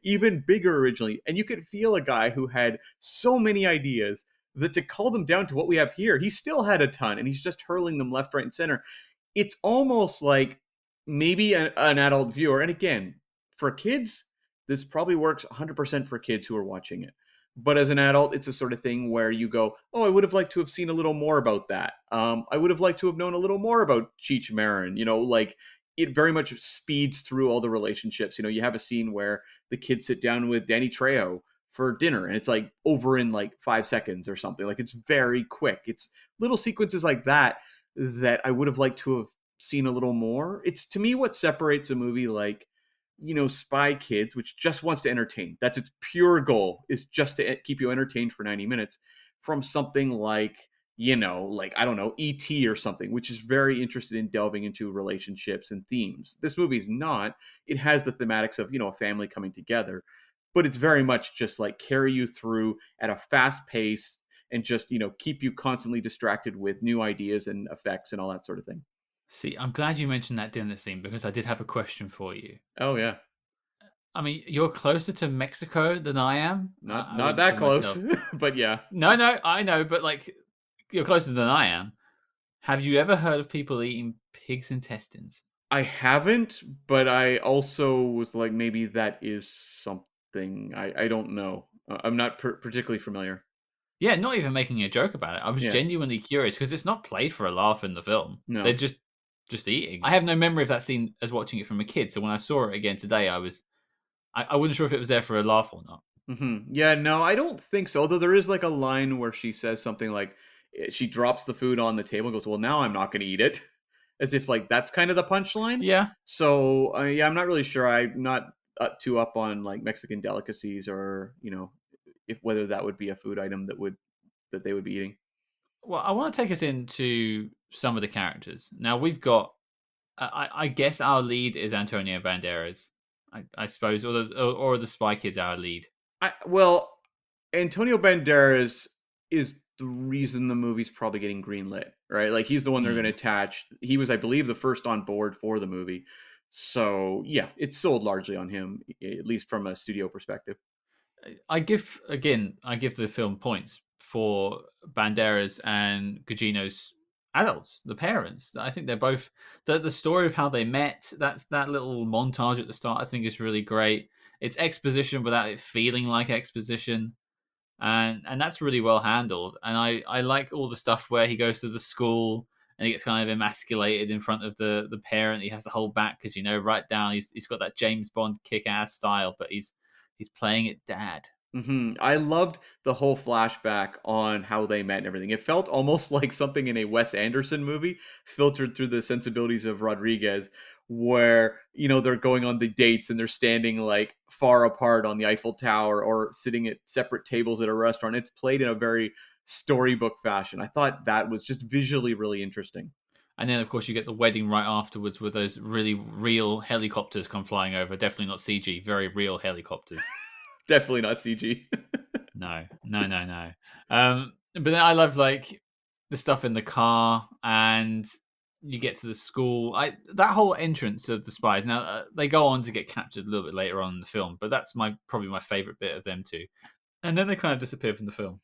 even bigger originally, and you could feel a guy who had so many ideas that to call them down to what we have here, he still had a ton, and he's just hurling them left, right, and center. It's almost like maybe an adult viewer, and again, for kids, this probably works 100% for kids who are watching it. But as an adult, it's a sort of thing where you go, "Oh, I would have liked to have seen a little more about that. I would have liked to have known a little more about Cheech Marin." Like it very much speeds through all the relationships. You have a scene where the kids sit down with Danny Trejo for dinner, and it's like over in like 5 seconds or something. Like it's very quick. It's little sequences like that I would have liked to have seen a little more. It's to me what separates a movie like Spy Kids, which just wants to entertain. That's its pure goal, is just to keep you entertained for 90 minutes, from something like, like, I don't know, E.T. or something, which is very interested in delving into relationships and themes. This movie's not. It has the thematics of, a family coming together, but it's very much just like carry you through at a fast pace and just, keep you constantly distracted with new ideas and effects and all that sort of thing. See, I'm glad you mentioned that dinner scene because I did have a question for you. Oh, yeah. I mean, you're closer to Mexico than I am. Not I not wouldn't that call close, myself. but yeah. No, no, I know, but like, you're closer than I am. Have you ever heard of people eating pig's intestines? I haven't, but I also was like, maybe that is something. I don't know. I'm not particularly familiar. Yeah, not even making a joke about it. I was Yeah. genuinely curious because it's not played for a laugh in the film. They're No. just eating. I have no memory of that scene as watching it from a kid. So when I saw it again today, I wasn't sure if it was there for a laugh or not. Yeah, no, I don't think so. Although there is like a line where she says something like she drops the food on the table and goes, "Well, now I'm not going to eat it," as if like that's kind of the punchline. Yeah. So yeah, I'm not really sure. I'm not too up on like Mexican delicacies, or if whether that would be a food item that they would be eating. Well, I want to take us into some of the characters. Now we've got, I guess our lead is Antonio Banderas, I suppose, or the Spy Kids our lead. Well, Antonio Banderas is the reason the movie's probably getting greenlit, right? Like he's the one they're going to Hmm. attach. He was, I believe, the first on board for the movie. So yeah, it's sold largely on him, at least from a studio perspective. I give the film points for Banderas and Gugino's adults, the parents. I think they're both the story of how they met. That little montage at the start. I think is really great. It's exposition without it feeling like exposition. and that's really well handled. And I like all the stuff where he goes to the school and he gets kind of emasculated in front of the parent. He has to hold back because right down he's got that James Bond kick ass style, but he's playing it dad. I loved the whole flashback on how they met and everything. It felt almost like something in a Wes Anderson movie, filtered through the sensibilities of Rodriguez, where they're going on the dates and they're standing like far apart on the Eiffel Tower or sitting at separate tables at a restaurant. It's played in a very storybook fashion. I thought that was just visually really interesting. And then, of course, you get the wedding right afterwards with those really real helicopters come flying over. Definitely not CG, very real helicopters. Definitely not CG. No, no, no, no. But then I love like the stuff in the car, and you get to the school. That whole entrance of the spies. Now they go on to get captured a little bit later on in the film, but that's probably my favorite bit of them too. And then they kind of disappear from the film.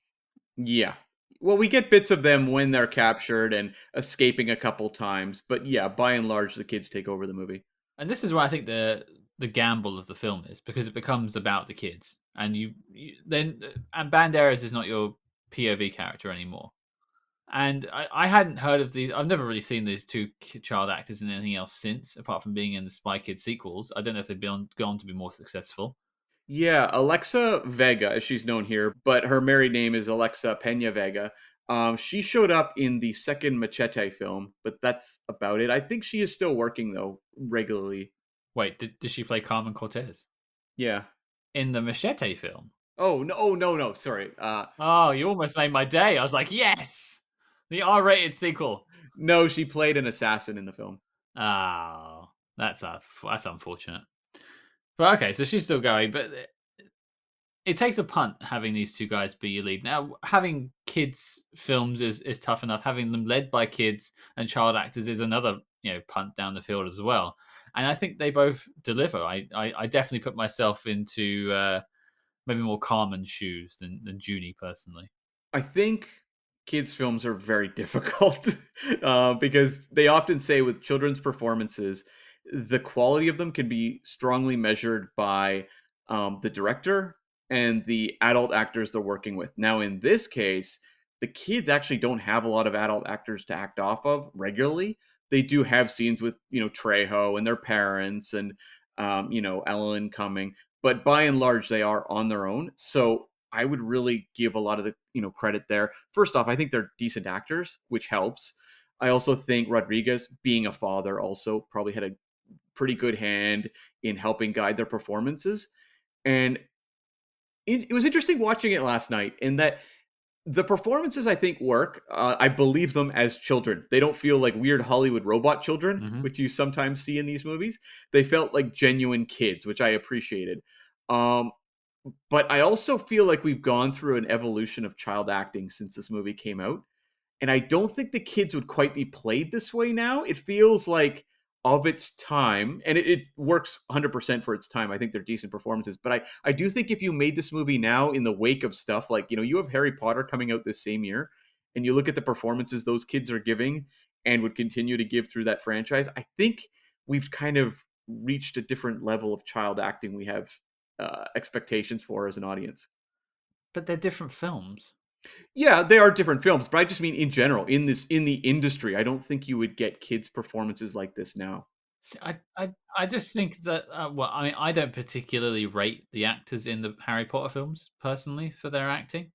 Yeah. Well, we get bits of them when they're captured and escaping a couple times, but yeah, by and large, the kids take over the movie. And this is where I think the gamble of the film is, because it becomes about the kids, and and Banderas is not your POV character anymore. And I hadn't heard of these. I've never really seen these two child actors in anything else since, apart from being in the Spy Kids sequels. I don't know if they've gone to be more successful. Yeah, Alexa Vega, as she's known here, but her married name is Alexa Pena Vega. She showed up in the second Machete film, but that's about it. I think she is still working though regularly. Wait, did she play Carmen Cortez Yeah. in the Machete film? Oh no! Oh no! No, sorry. Oh, you almost made my day. I was like, yes, the R-rated sequel. No, she played an assassin in the film. Oh, that's unfortunate. But okay, so she's still going, but it takes a punt having these two guys be your lead. Now, having kids films is tough enough. Having them led by kids and child actors is another punt down the field as well. And I think they both deliver. I definitely put myself into maybe more Carmen's shoes than Junie personally. I think kids' films are very difficult because they often say with children's performances, the quality of them can be strongly measured by the director and the adult actors they're working with. Now, in this case, the kids actually don't have a lot of adult actors to act off of regularly. They do have scenes with Trejo and their parents and Ellen Cumming, but by and large, they are on their own. So I would really give a lot of the credit there. First off, I think they're decent actors, which helps. I also think Rodriguez, being a father, also probably had a pretty good hand in helping guide their performances. And it was interesting watching it last night in that the performances I think work. I believe them as children. They don't feel like weird Hollywood robot children, Mm-hmm. which you sometimes see in these movies. They felt like genuine kids, which I appreciated. Um, but I also feel like we've gone through an evolution of child acting since this movie came out. And I don't think the kids would quite be played this way now. It feels like of its time, and it works 100% for its time. I think they're decent performances. But I do think if you made this movie now in the wake of stuff like, you have Harry Potter coming out this same year, and you look at the performances those kids are giving and would continue to give through that franchise, I think we've kind of reached a different level of child acting we have expectations for as an audience. But they're different films. Yeah, they are different films, but I just mean in general, in the industry, I don't think you would get kids' performances like this now. See, I just think that well, I don't particularly rate the actors in the Harry Potter films personally for their acting.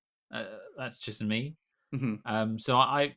That's just me. hmm So I'm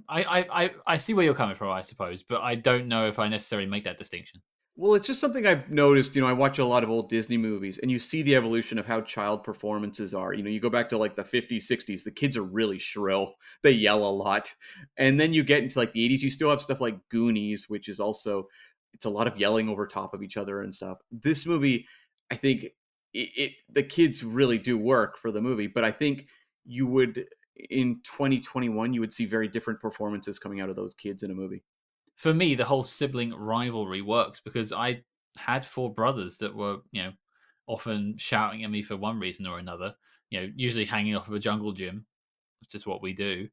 I see where you're coming from, I suppose, but I don't know if I necessarily make that distinction. Well, it's just something I've noticed. I watch a lot of old Disney movies, and you see the evolution of how child performances are. You go back to like the 50s, 60s, the kids are really shrill. They yell a lot. And then you get into like the 80s, you still have stuff like Goonies, which is also, it's a lot of yelling over top of each other and stuff. This movie, I think the kids really do work for the movie, but I think you would, in 2021, you would see very different performances coming out of those kids in a movie. For me, the whole sibling rivalry works because I had four brothers that were, often shouting at me for one reason or another. Usually hanging off of a jungle gym, which is what we do.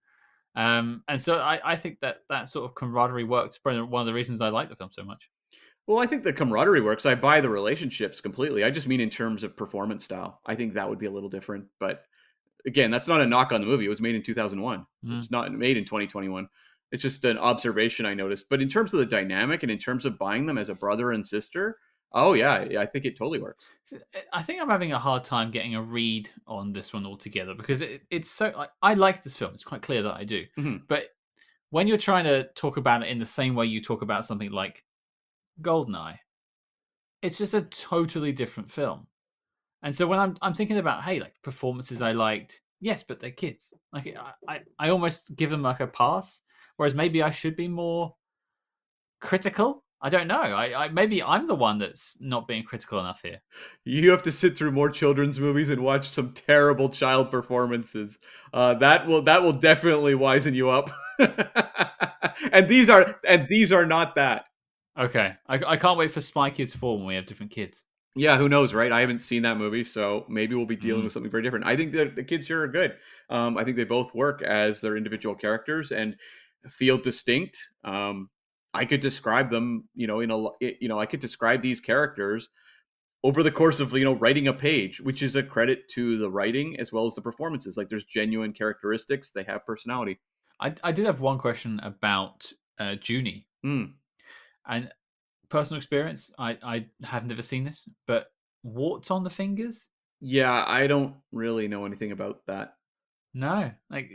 And so I think that sort of camaraderie works. Probably one of the reasons I like the film so much. Well, I think the camaraderie works. I buy the relationships completely. I just mean in terms of performance style. I think that would be a little different, but Again, that's not a knock on the movie. It was made in 2001. Mm. It's not made in 2021. It's just an observation I noticed. But in terms of the dynamic and in terms of buying them as a brother and sister, oh yeah, I think it totally works. I think I'm having a hard time getting a read on this one altogether because it's so. I like this film. It's quite clear that I do. Mhm. But when you're trying to talk about it in the same way you talk about something like Goldeneye, it's just a totally different film. And so when I'm thinking about, hey, like performances I liked, yes, but they're kids. Like I almost give them like a pass, whereas maybe I should be more critical. I don't know. I maybe I'm the one that's not being critical enough here. You have to sit through more children's movies and watch some terrible child performances. That will definitely wisen you up. And these are not that. Okay, I can't wait for Spy Kids 4 when we have different kids. Yeah, who knows, right? I haven't seen that movie, so maybe we'll be dealing with Mm. something very different. I think that the kids here are good. I think they both work as their individual characters and feel distinct. I could describe them, I could describe these characters over the course of writing a page, which is a credit to the writing as well as the performances. Like there's genuine characteristics, they have personality. I did have one question about Junie Mm. and personal experience. I have never seen this, but warts on the fingers. Yeah, I don't really know anything about that. No, like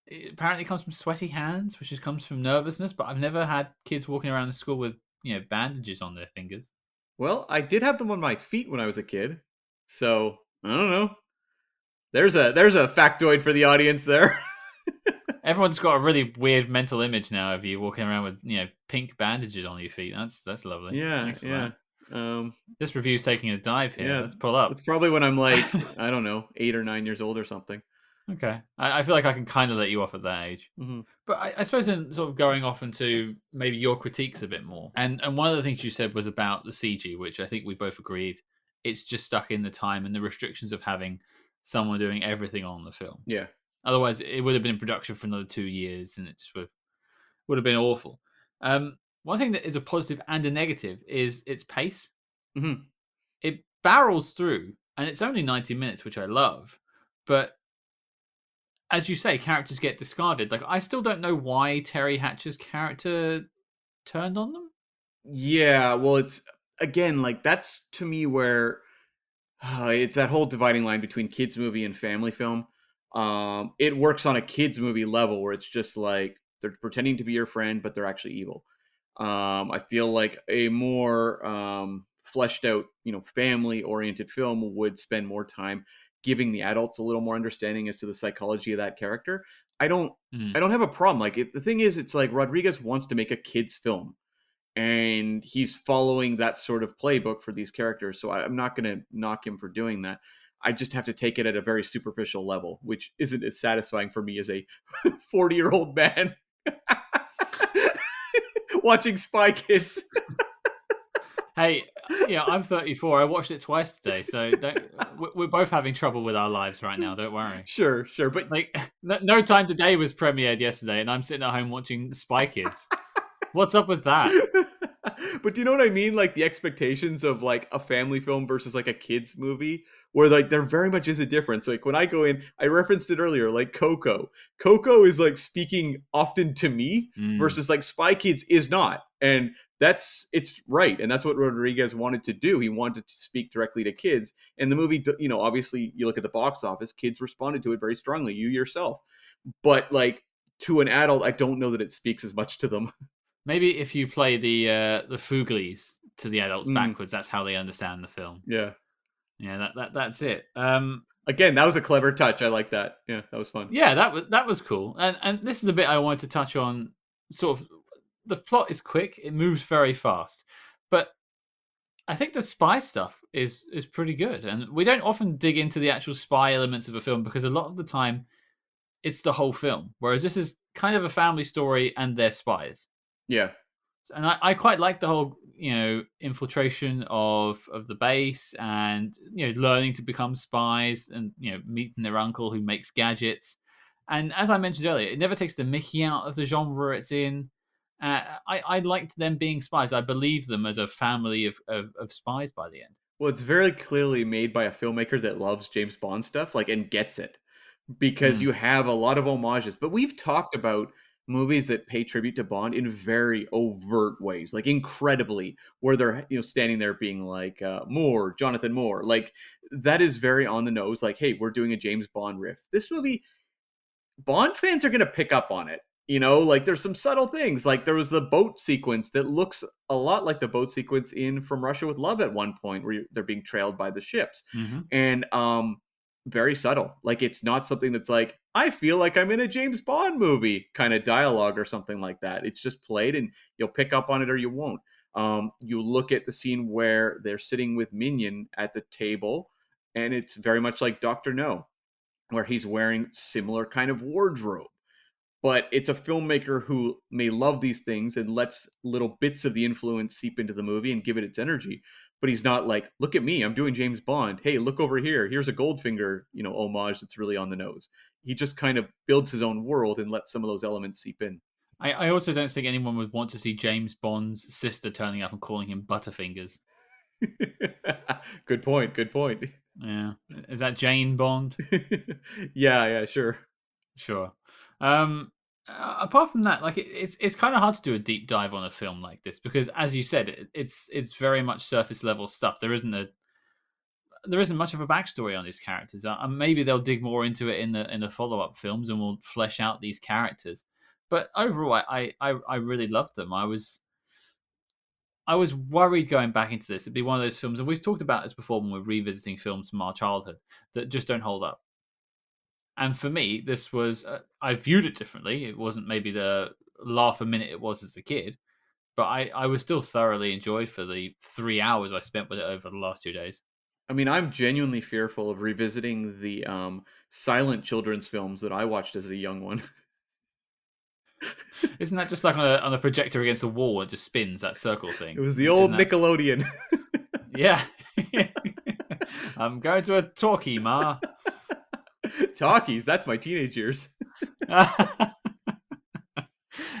it apparently comes from sweaty hands, which just comes from nervousness. But I've never had kids walking around the school with bandages on their fingers. Well, I did have them on my feet when I was a kid, so I don't know. There's a factoid for the audience there. Everyone's got a really weird mental image now of you walking around with pink bandages on your feet. That's lovely. Yeah, Thanks for yeah, that. um, This review's taking a dive here. yeah. Let's pull up. It's probably when I'm like, I don't know, 8 or 9 years old or something. Okay, I feel like I can kind of let you off at that age. Hmm. But I suppose in sort of going off into maybe your critiques a bit more, and one of the things you said was about the CG, which I think we both agreed it's just stuck in the time and the restrictions of having someone doing everything on the film. Yeah. Otherwise, it would have been in production for another 2 years, and it just would have been awful. One thing that is a positive and a negative is its pace. Hmm. It barrels through, and it's only 90 minutes, which I love, but as you say, characters get discarded. Like I still don't know why Teri Hatcher's character turned on them. Yeah. Well, it's again like that's to me where it's that whole dividing line between kids movie and family film. It works on a kids movie level where it's just like they're pretending to be your friend, but they're actually evil. I feel like a more fleshed out, family oriented film would spend more time giving the adults a little more understanding as to the psychology of that character. I don't, Mm. I don't have a problem. Like the thing is, it's like Rodriguez wants to make a kids film, and he's following that sort of playbook for these characters. So I'm not going to knock him for doing that. I just have to take it at a very superficial level, which isn't as satisfying for me as a 40-year-old man watching Spy Kids. Hey, I'm 34. I watched it twice today, so we're both having trouble with our lives right now. Don't worry. Sure, but Like, No Time Today was premiered yesterday, and I'm sitting at home watching Spy Kids. What's up with that? but do you know what I mean? Like the expectations of like a family film versus like a kids movie, where like there very much is a difference. Like when I go in, I referenced it earlier, like Coco. Coco is like speaking often to me Mm. versus like Spy Kids is not. And it's right. And that's what Rodriguez wanted to do. He wanted to speak directly to kids. And the movie, obviously you look at the box office, kids responded to it very strongly, you yourself. But like to an adult, I don't know that it speaks as much to them. Maybe if you play the Fooglies to the adults Mm, backwards, that's how they understand the film. yeah. Yeah, that's it. Again, that was a clever touch. I like that. Yeah, that was fun. Yeah, that was cool. And this is a bit I wanted to touch on. Sort of, the plot is quick; it moves very fast, but I think the spy stuff is pretty good. And we don't often dig into the actual spy elements of a film because a lot of the time it's the whole film. Whereas this is kind of a family story and they're spies. Yeah. And I quite like the whole infiltration of the base and learning to become spies and meeting their uncle who makes gadgets. And as I mentioned earlier, it never takes the Mickey out of the genre it's in. I liked them being spies. I believe them as a family of spies by the end. Well, it's very clearly made by a filmmaker that loves James Bond stuff, like, and gets it. because Mm, you have a lot of homages. But we've talked about movies that pay tribute to Bond in very overt ways, like incredibly, where they're standing there being like Moore, Jonathan Moore, like that is very on the nose. Like, hey, we're doing a James Bond riff. This movie, Bond fans are going to pick up on it. Like there's some subtle things. Like there was the boat sequence that looks a lot like the boat sequence in From Russia with Love at one point, where they're being trailed by the ships, hmm and very subtle. Like it's not something that's like I feel like I'm in a James Bond movie kind of dialogue or something like that. It's just played, and you'll pick up on it or you won't. You look at the scene where they're sitting with Minion at the table, and it's very much like Doctor No, where he's wearing similar kind of wardrobe. But it's a filmmaker who may love these things and lets little bits of the influence seep into the movie and give it its energy. But he's not like, look at me, I'm doing James Bond. Hey, look over here. Here's a Goldfinger, homage that's really on the nose. He just kind of builds his own world and lets some of those elements seep in. I also don't think anyone would want to see James Bond's sister turning up and calling him Butterfingers. Good point. Good point. Yeah, is that Jane Bond? Yeah, sure. Sure. Um, Apart from that, like it's kind of hard to do a deep dive on a film like this because, as you said, it's very much surface level stuff. There isn't much of a backstory on these characters. Maybe they'll dig more into it in the follow up films and will flesh out these characters. But overall, I really loved them. I was worried going back into this. It'd be one of those films, and we've talked about this before when we're revisiting films from our childhood that just don't hold up. And for me, this was I viewed it differently. It wasn't maybe the laugh a minute it was as a kid, but I was still thoroughly enjoyed for the 3 hours I spent with it over the last 2 days. I mean, I'm genuinely fearful of revisiting the silent children's films that I watched as a young one. Isn't that just like on a projector against a wall? It just spins that circle It thing. was the Isn't old that? Nickelodeon. Yeah. I'm going to a talkie, ma. Talkies, that's my teenage years.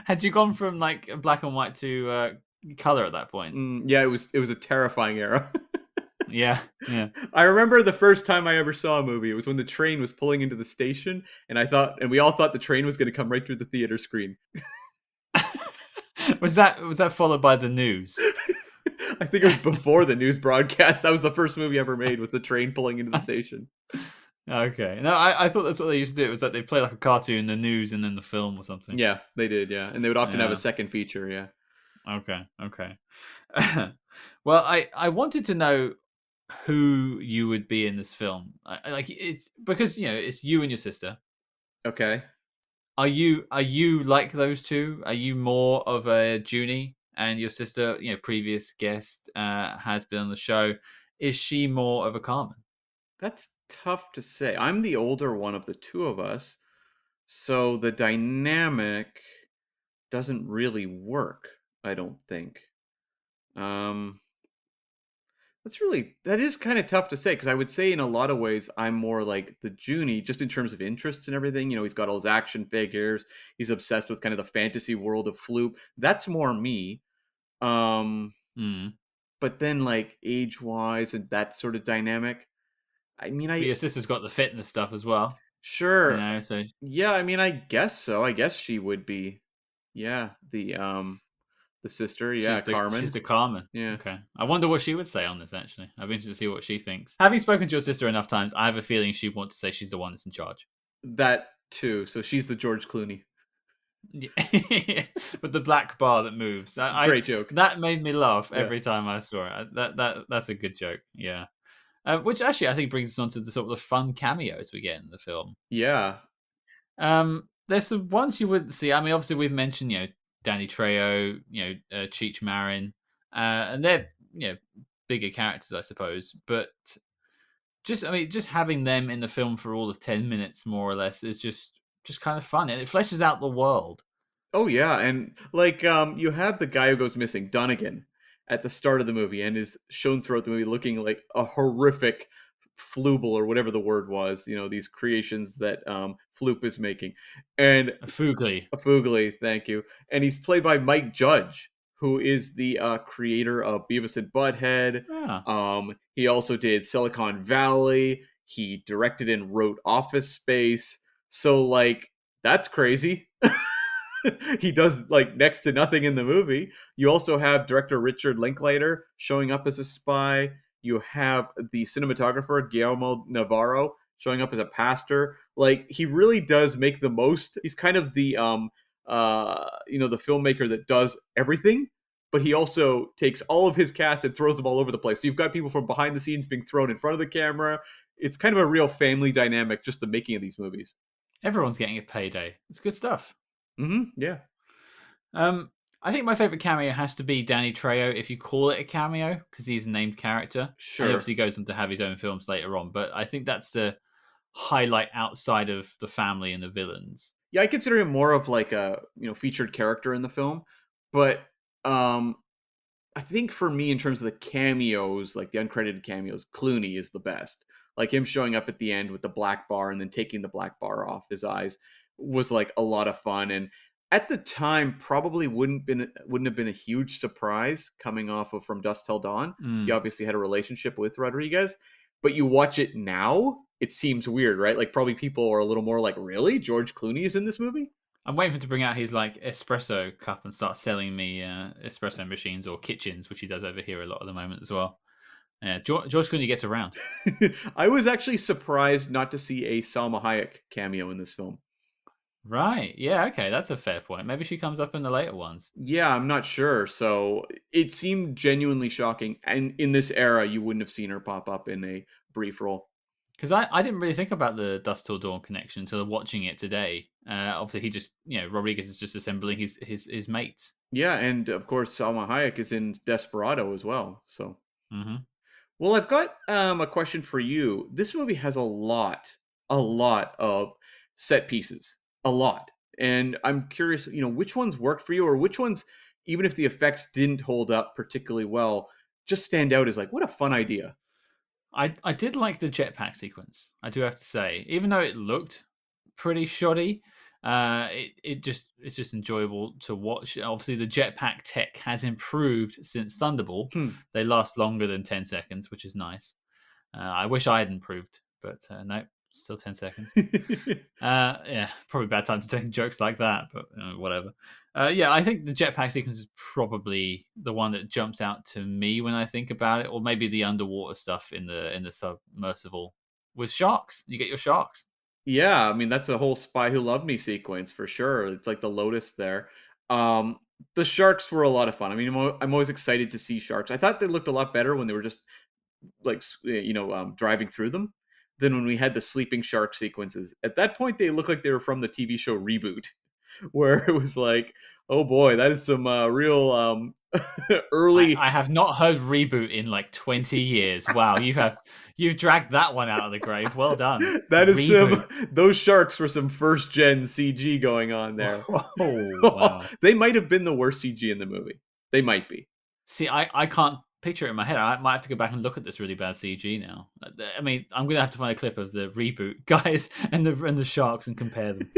Had you gone from like black and white to color at that point? Yeah, it was a terrifying era. Yeah, yeah. I remember the first time I ever saw a movie. It was when the train was pulling into the station, and we all thought the train was going to come right through the theater screen. Was that followed by the news? I think it was before the news broadcast. That was the first movie ever made, was the train pulling into the station. Okay. No, I thought that's what they used to do. It was that they play like a cartoon, the news, and then the film or something. Yeah, they did. Yeah, and they would often have a Yeah. second feature. Yeah. Okay. Okay. Well, I wanted to know who you would be in this film. Like it's because it's you and your sister. Okay. Are you like those two? Are you more of a Junie and your sister? Previous guest has been on the show. Is she more of a Carmen? That's tough to say. I'm the older one of the two of us, so the dynamic doesn't really work, I don't think. Um that is kind of tough to say because I would say in a lot of ways I'm more like the Junie just in terms of interests and everything. He's got all his action figures. He's obsessed with kind of the fantasy world of Floop. That's more me. Um Mm. but then like age-wise and that sort of dynamic. I mean, But I your sister's got the fitness stuff as well. sure. So Yeah, I mean, I guess so. I guess she would be. Yeah, the sister. Yeah, she's Carmen. the Carmen. Yeah, Okay. I wonder what she would say on this. Actually, I'd be interested to see what she thinks. Having spoken to your sister enough times, I have a feeling she'd want to say she's the one that's in charge. that too. So she's the George Clooney. Yeah. With the black bar that moves. Great joke. That made me laugh Yeah, every time I saw it. That's a good joke. Yeah. Which actually I think brings us on to the sort of the fun cameos we get in the film. yeah. There's some ones you wouldn't see. I mean, obviously we've mentioned Danny Trejo, Cheech Marin, and they're bigger characters, I suppose. But just having them in the film for all of 10 minutes, more or less, is just kind of fun, and it fleshes out the world. Oh yeah, and like you have the guy who goes missing, Dunnigan, at the start of the movie, and is shown throughout the movie looking like a horrific flooble or whatever the word was. These creations that Floop is making, and Fugly. a Foogly, thank you. And he's played by Mike Judge, who is the creator of Beavis and Butthead. Yeah. He also did Silicon Valley. He directed and wrote Office Space. So like that's crazy. He does like next to nothing in the movie. You also have director Richard Linklater showing up as a spy. You have the cinematographer Guillermo Navarro showing up as a pastor. Like he really does make the most. He's kind of the the filmmaker that does everything, but he also takes all of his cast and throws them all over the place. So you've got people from behind the scenes being thrown in front of the camera. It's kind of a real family dynamic, just the making of these movies. Everyone's getting a payday. It's good stuff. Yeah. Um, I think my favorite cameo has to be Danny Trejo, if you call it a cameo, because he's a named character. And he Sure. obviously goes on to have his own films later on. But I think that's the highlight outside of the family and the villains. Yeah, I consider him more of like a featured character in the film, but um, I think for me in terms of the cameos, like the uncredited cameos, Clooney is the best. Like him showing up at the end with the black bar and then taking the black bar off his eyes was like a lot of fun, and at the time probably wouldn't have been a huge surprise coming off of From Dusk Till Dawn. He Mm. obviously had a relationship with Rodriguez, but you watch it now, it seems weird, right? Like probably people are a little more like, really? George Clooney is in this movie? I'm waiting for him to bring out his like espresso cup and start selling me espresso machines or kitchens, which he does over here a lot at the moment as well. Yeah, George Clooney gets around. I was actually surprised not to see a Salma Hayek cameo in this film. Right. Yeah, okay. That's a fair point. Maybe she comes up in the later ones. Yeah, I'm not sure. So it seemed genuinely shocking. And in this era, you wouldn't have seen her pop up in a brief role. Because I didn't really think about the Dust Till Dawn connection until watching it today. Obviously, he just, Rodriguez is just assembling his mates. Yeah, and of course, Salma Hayek is in Desperado as well. So, Hmm. well, I've got a question for you. This movie has a lot of set pieces, a lot. And I'm curious, which ones worked for you, or which ones, even if the effects didn't hold up particularly well, just stand out as like, what a fun idea. I did like the jetpack sequence. I do have to say, even though it looked pretty shoddy, it's just enjoyable to watch. Obviously, the jetpack tech has improved since Thunderball. Hmm. They last longer than 10 seconds, which is nice. I wish I had improved, but no, still 10 seconds. Yeah, probably bad time to take jokes like that, but whatever. Yeah, I think the jetpack sequence is probably the one that jumps out to me when I think about it, or maybe the underwater stuff in the submersible with sharks. You get your sharks. Yeah, I mean that's a whole Spy Who Loved Me sequence for sure. It's like the Lotus there. Um, the sharks were a lot of fun. I mean, I'm always excited to see sharks. I thought they looked a lot better when they were just like driving through them than when we had the sleeping shark sequences. At that point, they looked like they were from the TV show Reboot, where it was like, oh boy, that is some real early. I have not heard reboot in like 20 years. Wow, you've dragged that one out of the grave. Well done. That is some. Reboot. Those sharks were some first gen CG going on there. Oh, wow. They might have been the worst CG in the movie. They might be. See, I can't picture it in my head. I might have to go back and look at this really bad CG now. I mean, I'm gonna have to find a clip of the reboot guys and the sharks and compare them.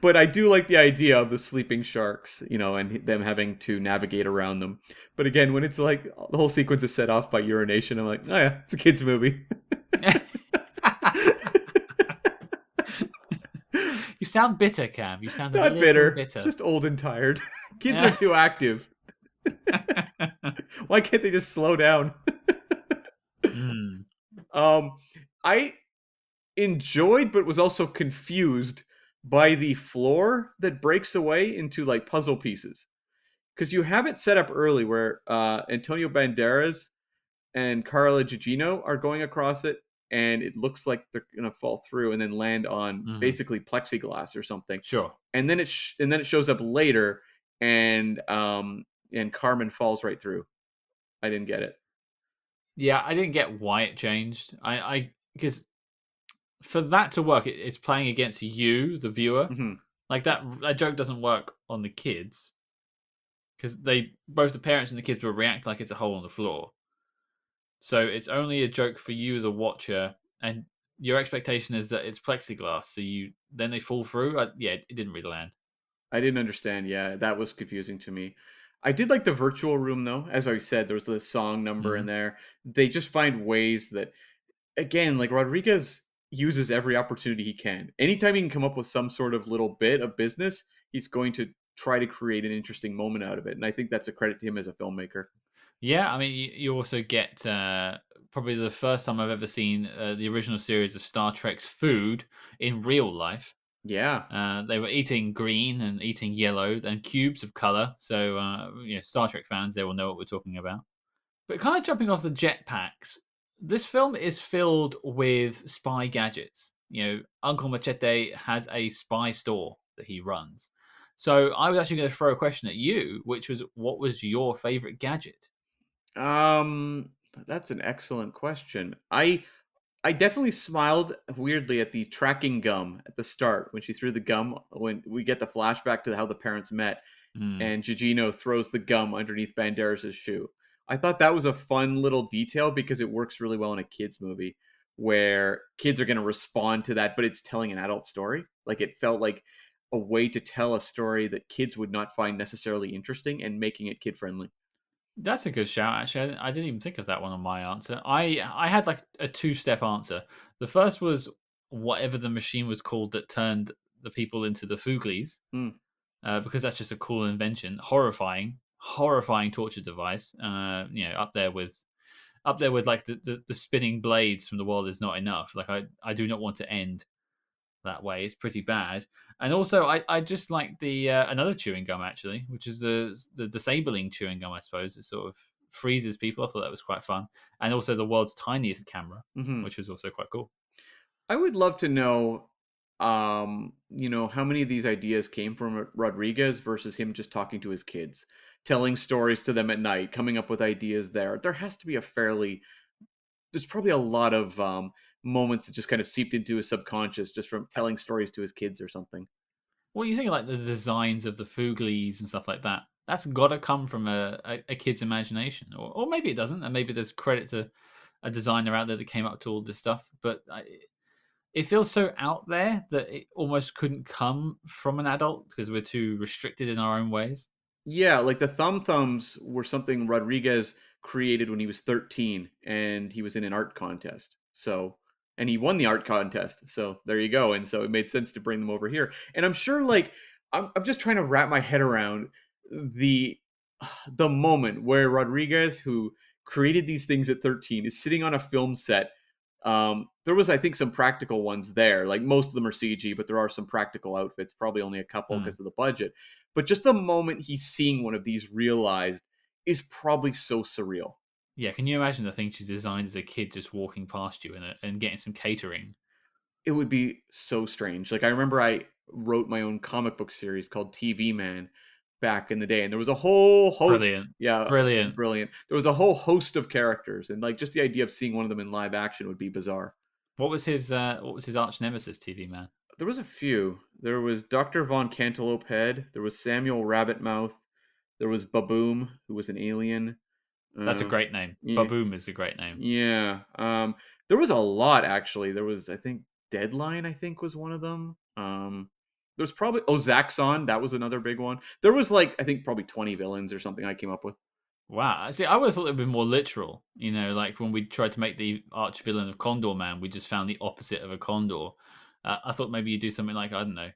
But I do like the idea of the sleeping sharks, and them having to navigate around them. But again, when it's like the whole sequence is set off by urination, I'm like, oh yeah, it's a kids movie. You sound bitter, Cam. You sound a Not little bitter, bitter. just old and tired. Kids are too active. Why can't they just slow down? Mm. I enjoyed but was also confused by the floor that breaks away into like puzzle pieces, because you have it set up early where Antonio Banderas and Carla Gugino are going across it, and it looks like they're gonna fall through and then land on Hmm. basically plexiglass or something, Sure. and then it shows up later, and Carmen falls right through. I didn't get it. Yeah, I didn't get why it changed. I because for that to work, it's playing against you, the viewer. Hmm. Like that joke doesn't work on the kids because they both the parents and the kids will react like it's a hole on the floor. So it's only a joke for you, the watcher, and your expectation is that it's plexiglass. So then they fall through. Yeah, it didn't really land. I didn't understand. Yeah, that was confusing to me. I did like the virtual room though. As I said, there was the song number in Hmm. there. They just find ways that again, like Rodriguez uses every opportunity he can. Anytime he can come up with some sort of little bit of business, he's going to try to create an interesting moment out of it. And I think that's a credit to him as a filmmaker. Yeah, I mean, you also get probably the first time I've ever seen the original series of Star Trek's food in real life. Yeah. They were eating green and eating yellow and cubes of color. So, Star Trek fans, they will know what we're talking about. But kind of jumping off the jetpacks, this film is filled with spy gadgets. Uncle Machete has a spy store that he runs. So I was actually going to throw a question at you, which was, what was your favorite gadget? Um, that's an excellent question. I definitely smiled weirdly at the tracking gum at the start when she threw the gum when we get the flashback to how the parents met Hmm. and Gugino throws the gum underneath Banderas' shoe. I thought that was a fun little detail because it works really well in a kids movie where kids are going to respond to that, but it's telling an adult story. Like it felt like a way to tell a story that kids would not find necessarily interesting and making it kid friendly. That's a good shout. Actually, I didn't even think of that one on my answer. I had like a two-step answer. The first was whatever the machine was called that turned the people into the Fooglies, Mm. because that's just a cool invention. Horrifying, horrifying torture device. Up there with like the spinning blades from The World Is Not Enough. Like I do not want to end that way. It's pretty bad. And also, I just like the another chewing gum actually, which is the disabling chewing gum. I suppose it sort of freezes people. I thought that was quite fun. And also the world's tiniest camera, Hmm. which was also quite cool. I would love to know, how many of these ideas came from Rodriguez versus him just talking to his kids, telling stories to them at night, coming up with ideas there. There has to be there's probably a lot of moments that just kind of seeped into his subconscious just from telling stories to his kids or something. Well, you think like the designs of the Fooglies and stuff like that. That's got to come from a kid's imagination, or maybe it doesn't, and maybe there's credit to a designer out there that came up to all this stuff. But it feels so out there that it almost couldn't come from an adult because we're too restricted in our own ways. Yeah, like the thumb thumbs were something Rodriguez created when he was 13 and he was in an art contest. So, and he won the art contest. So, there you go. And so it made sense to bring them over here. And I'm sure like I'm just trying to wrap my head around the the moment where Rodriguez who created these things at 13 is sitting on a film set. There was I think some practical ones there. Like most of them are CG, but there are some practical outfits, probably only a couple Hmm. because of the budget, but just the moment he's seeing one of these realized is probably so surreal. Yeah, can you imagine the things you designed as a kid just walking past you and getting some catering? It would be so strange. Like I remember I wrote my own comic book series called TV Man back in the day, and there was a whole host. Brilliant, Yeah, brilliant. brilliant. There was a whole host of characters, and like just the idea of seeing one of them in live action would be bizarre. What was his arch nemesis, TV man? There was a few. There was Dr. Von Cantaloupe Head. There was Samuel Rabbitmouth. There was Baboom, who was an alien. That's a Uh, great name. yeah, Baboom is a great name. yeah. There was a lot actually. There was, I think, Deadline. I think was one of them. There was probably Zaxxon. That was another big one. There was like I think probably 20 villains or something I came up with. Wow. See, I would have thought it'd been more literal. Like when we tried to make the arch villain of Condor Man, we just found the opposite of a condor. I thought maybe you'd do something like, I don't know,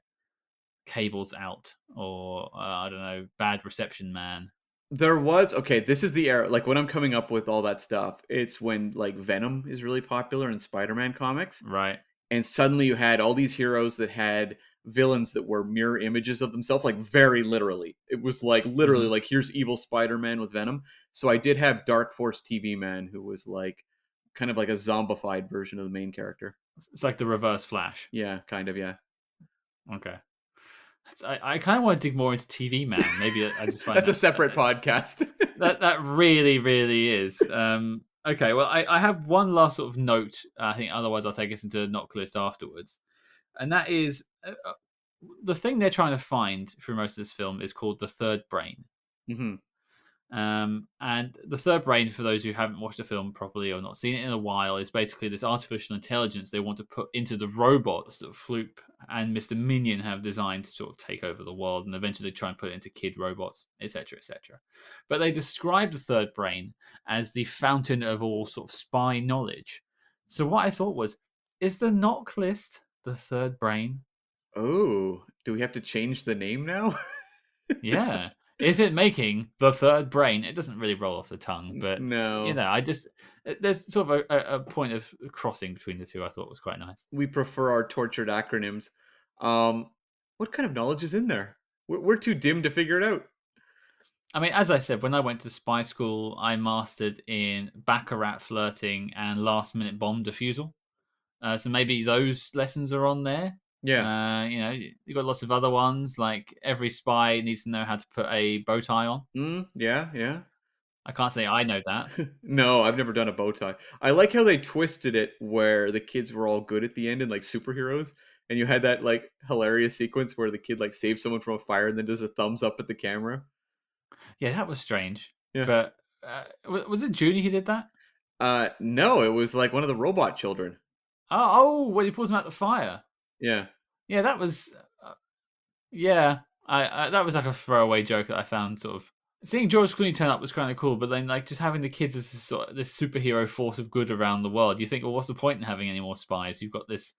cables out, or I don't know, bad reception man. There was okay. This is the era. Like when I'm coming up with all that stuff, it's when like Venom is really popular in Spider-Man comics, Right. and suddenly you had all these heroes that had villains that were mirror images of themselves, like very literally. It was like literally Hmm. like here's evil Spider-Man with Venom. So I did have Dark Force TV Man, who was like kind of like a zombified version of the main character. It's like the reverse Flash. Yeah, kind of. Yeah, Okay. I kind of want to dig more into TV Man. Maybe I just find that's a separate podcast. that really really is. Okay, well, I have one last sort of note. I think otherwise I'll take us into the knock list afterwards, and that is the thing they're trying to find through most of this film is called the third brain. Hmm. And the third brain, for those who haven't watched the film properly or not seen it in a while, is basically this artificial intelligence they want to put into the robots that Floop and Mr. Minion have designed to sort of take over the world and eventually try and put it into kid robots, etc., etc. But they describe the third brain as the fountain of all sort of spy knowledge. So what I thought was, is the knock list the third brain? Oh, do we have to change the name now? Yeah. Is it making the third brain? It doesn't really roll off the tongue, but No. I just there's sort of a point of crossing between the two. I thought was quite nice. We prefer our tortured acronyms. Um, what kind of knowledge is in there? We're too dim to figure it out. I mean, as I said, when I went to spy school, I mastered in baccarat flirting and last minute bomb defusal. So maybe those lessons are on there. Yeah. You've got lots of other ones like every spy needs to know how to put a bow tie on. Yeah, yeah. I can't say I know that. No, I've never done a bow tie. I like how they twisted it where the kids were all good at the end and like superheroes. And you had that like hilarious sequence where the kid like saves someone from a fire and then does a thumbs up at the camera. Yeah, that was strange. Yeah. But was it Junie who did that? No, it was like one of the robot children. When he pulls him out the fire. Yeah. Yeah, that was. Yeah, I that was like a throwaway joke that I found sort of. Seeing George Clooney turn up was kind of cool, but then like just having the kids as this superhero force of good around the world, you think, well, what's the point in having any more spies? You've got this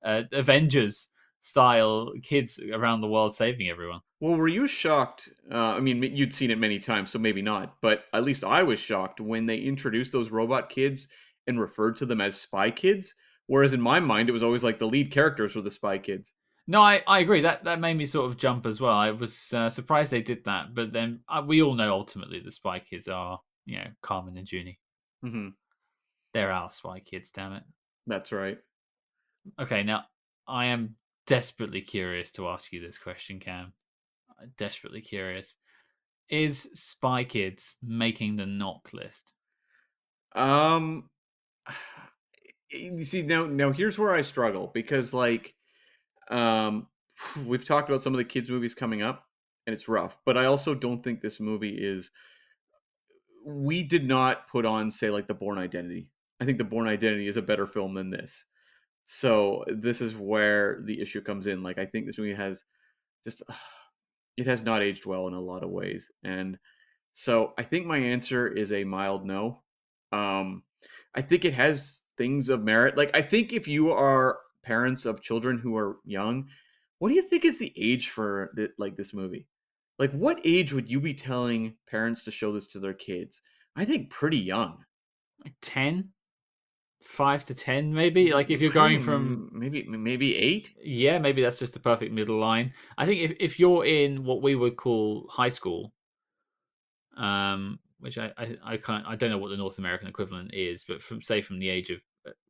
Avengers style kids around the world saving everyone. Well, were you shocked? I mean, you'd seen it many times, so maybe not. But at least I was shocked when they introduced those robot kids and referred to them as spy kids. Whereas in my mind, it was always like the lead characters were the spy kids. No, I agree. That made me sort of jump as well. I was surprised they did that, but then we all know ultimately the Spy Kids are Carmen and Junie. Hmm. They're our Spy Kids, damn it. That's right. Okay, now I am desperately curious to ask you this question, Cam. I'm desperately curious. Is Spy Kids making the knock list? Um, you see now here's where I struggle because um, we've talked about some of the kids movies coming up, and it's rough. But I also don't think this movie is. We did not put on say like the Born Identity. I think the Born Identity is a better film than this. So this is where the issue comes in. Like I think this movie has just it has not aged well in a lot of ways, and so I think my answer is a mild no. Um, I think it has things of merit. Like I think if you are parents of children who are young, what do you think is the age for like this movie? Like what age would you be telling parents to show this to their kids? I think pretty young. Like 10? 5 to 10, maybe? Like if you're I going think from maybe 8. yeah, maybe that's just the perfect middle line. I think if you're in what we would call high school, which I can't I don't know what the North American equivalent is, but from the age of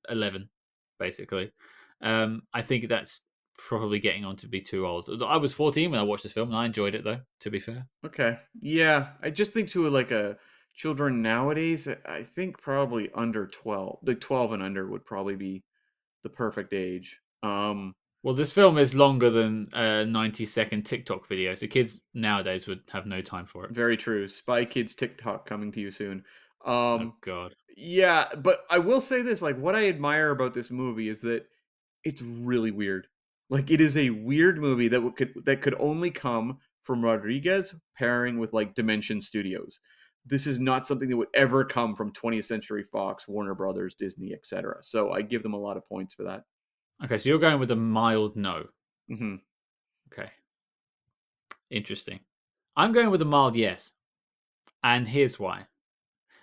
11, basically, I think that's probably getting on to be too old. I was 14 when I watched this film, and I enjoyed it though. To be fair, Okay. Yeah, I just think to like a children nowadays, I think probably under 12. Like 12 and under would probably be the perfect age. well, this film is longer than a 90-second TikTok video, so kids nowadays would have no time for it. Very true. Spy Kids TikTok coming to you soon. Oh Um God. yeah, but I will say this, like what I admire about this movie is that it's really weird. Like it is a weird movie that could only come from Rodriguez pairing with like Dimension Studios. This is not something that would ever come from 20th Century Fox, Warner Brothers, Disney, etc. So I give them a lot of points for that. Okay, so you're going with a mild no. Hmm. Okay, interesting. I'm going with a mild yes, and here's why.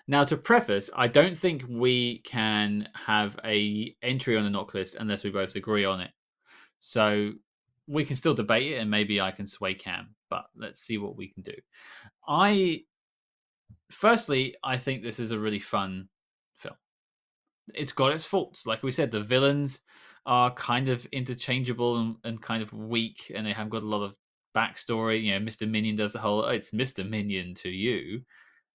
Now, to preface, I don't think we can have a entry on the knock list unless we both agree on it. So we can still debate it, and maybe I can sway Cam. But let's see what we can do. I firstly, I think this is a really fun film. It's got its faults. Like we said, the villains are kind of interchangeable and kind of weak, and they have got a lot of backstory. Mr. Minion does the whole "it's Mr. Minion" to you,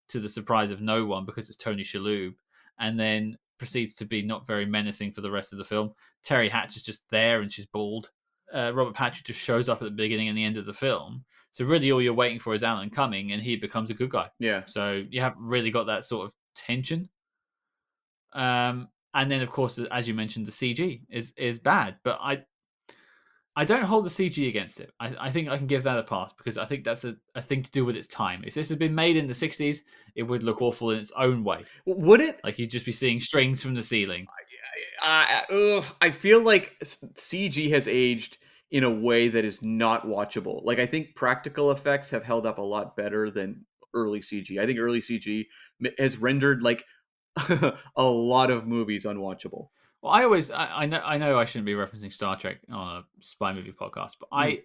to the surprise of no one because it's Tony Shalhoub, and then proceeds to be not very menacing for the rest of the film. Teri Hatch is just there and she's bald. Robert Patrick just shows up at the beginning and the end of the film. So really, all you're waiting for is Alan Cumming, and he becomes a good guy. Yeah. So you haven't really got that sort of tension. And then, of course, as you mentioned, the CG is bad. But I don't hold the CG against it. I think I can give that a pass because I think that's a thing to do with its time. If this had been made in the 60s, it would look awful in its own way. Would it? Like you'd just be seeing strings from the ceiling. I feel like CG has aged in a way that is not watchable. Like I think practical effects have held up a lot better than early CG. I think early CG has rendered like a lot of movies unwatchable. Well, I know I shouldn't be referencing Star Trek on a spy movie podcast, but Mm.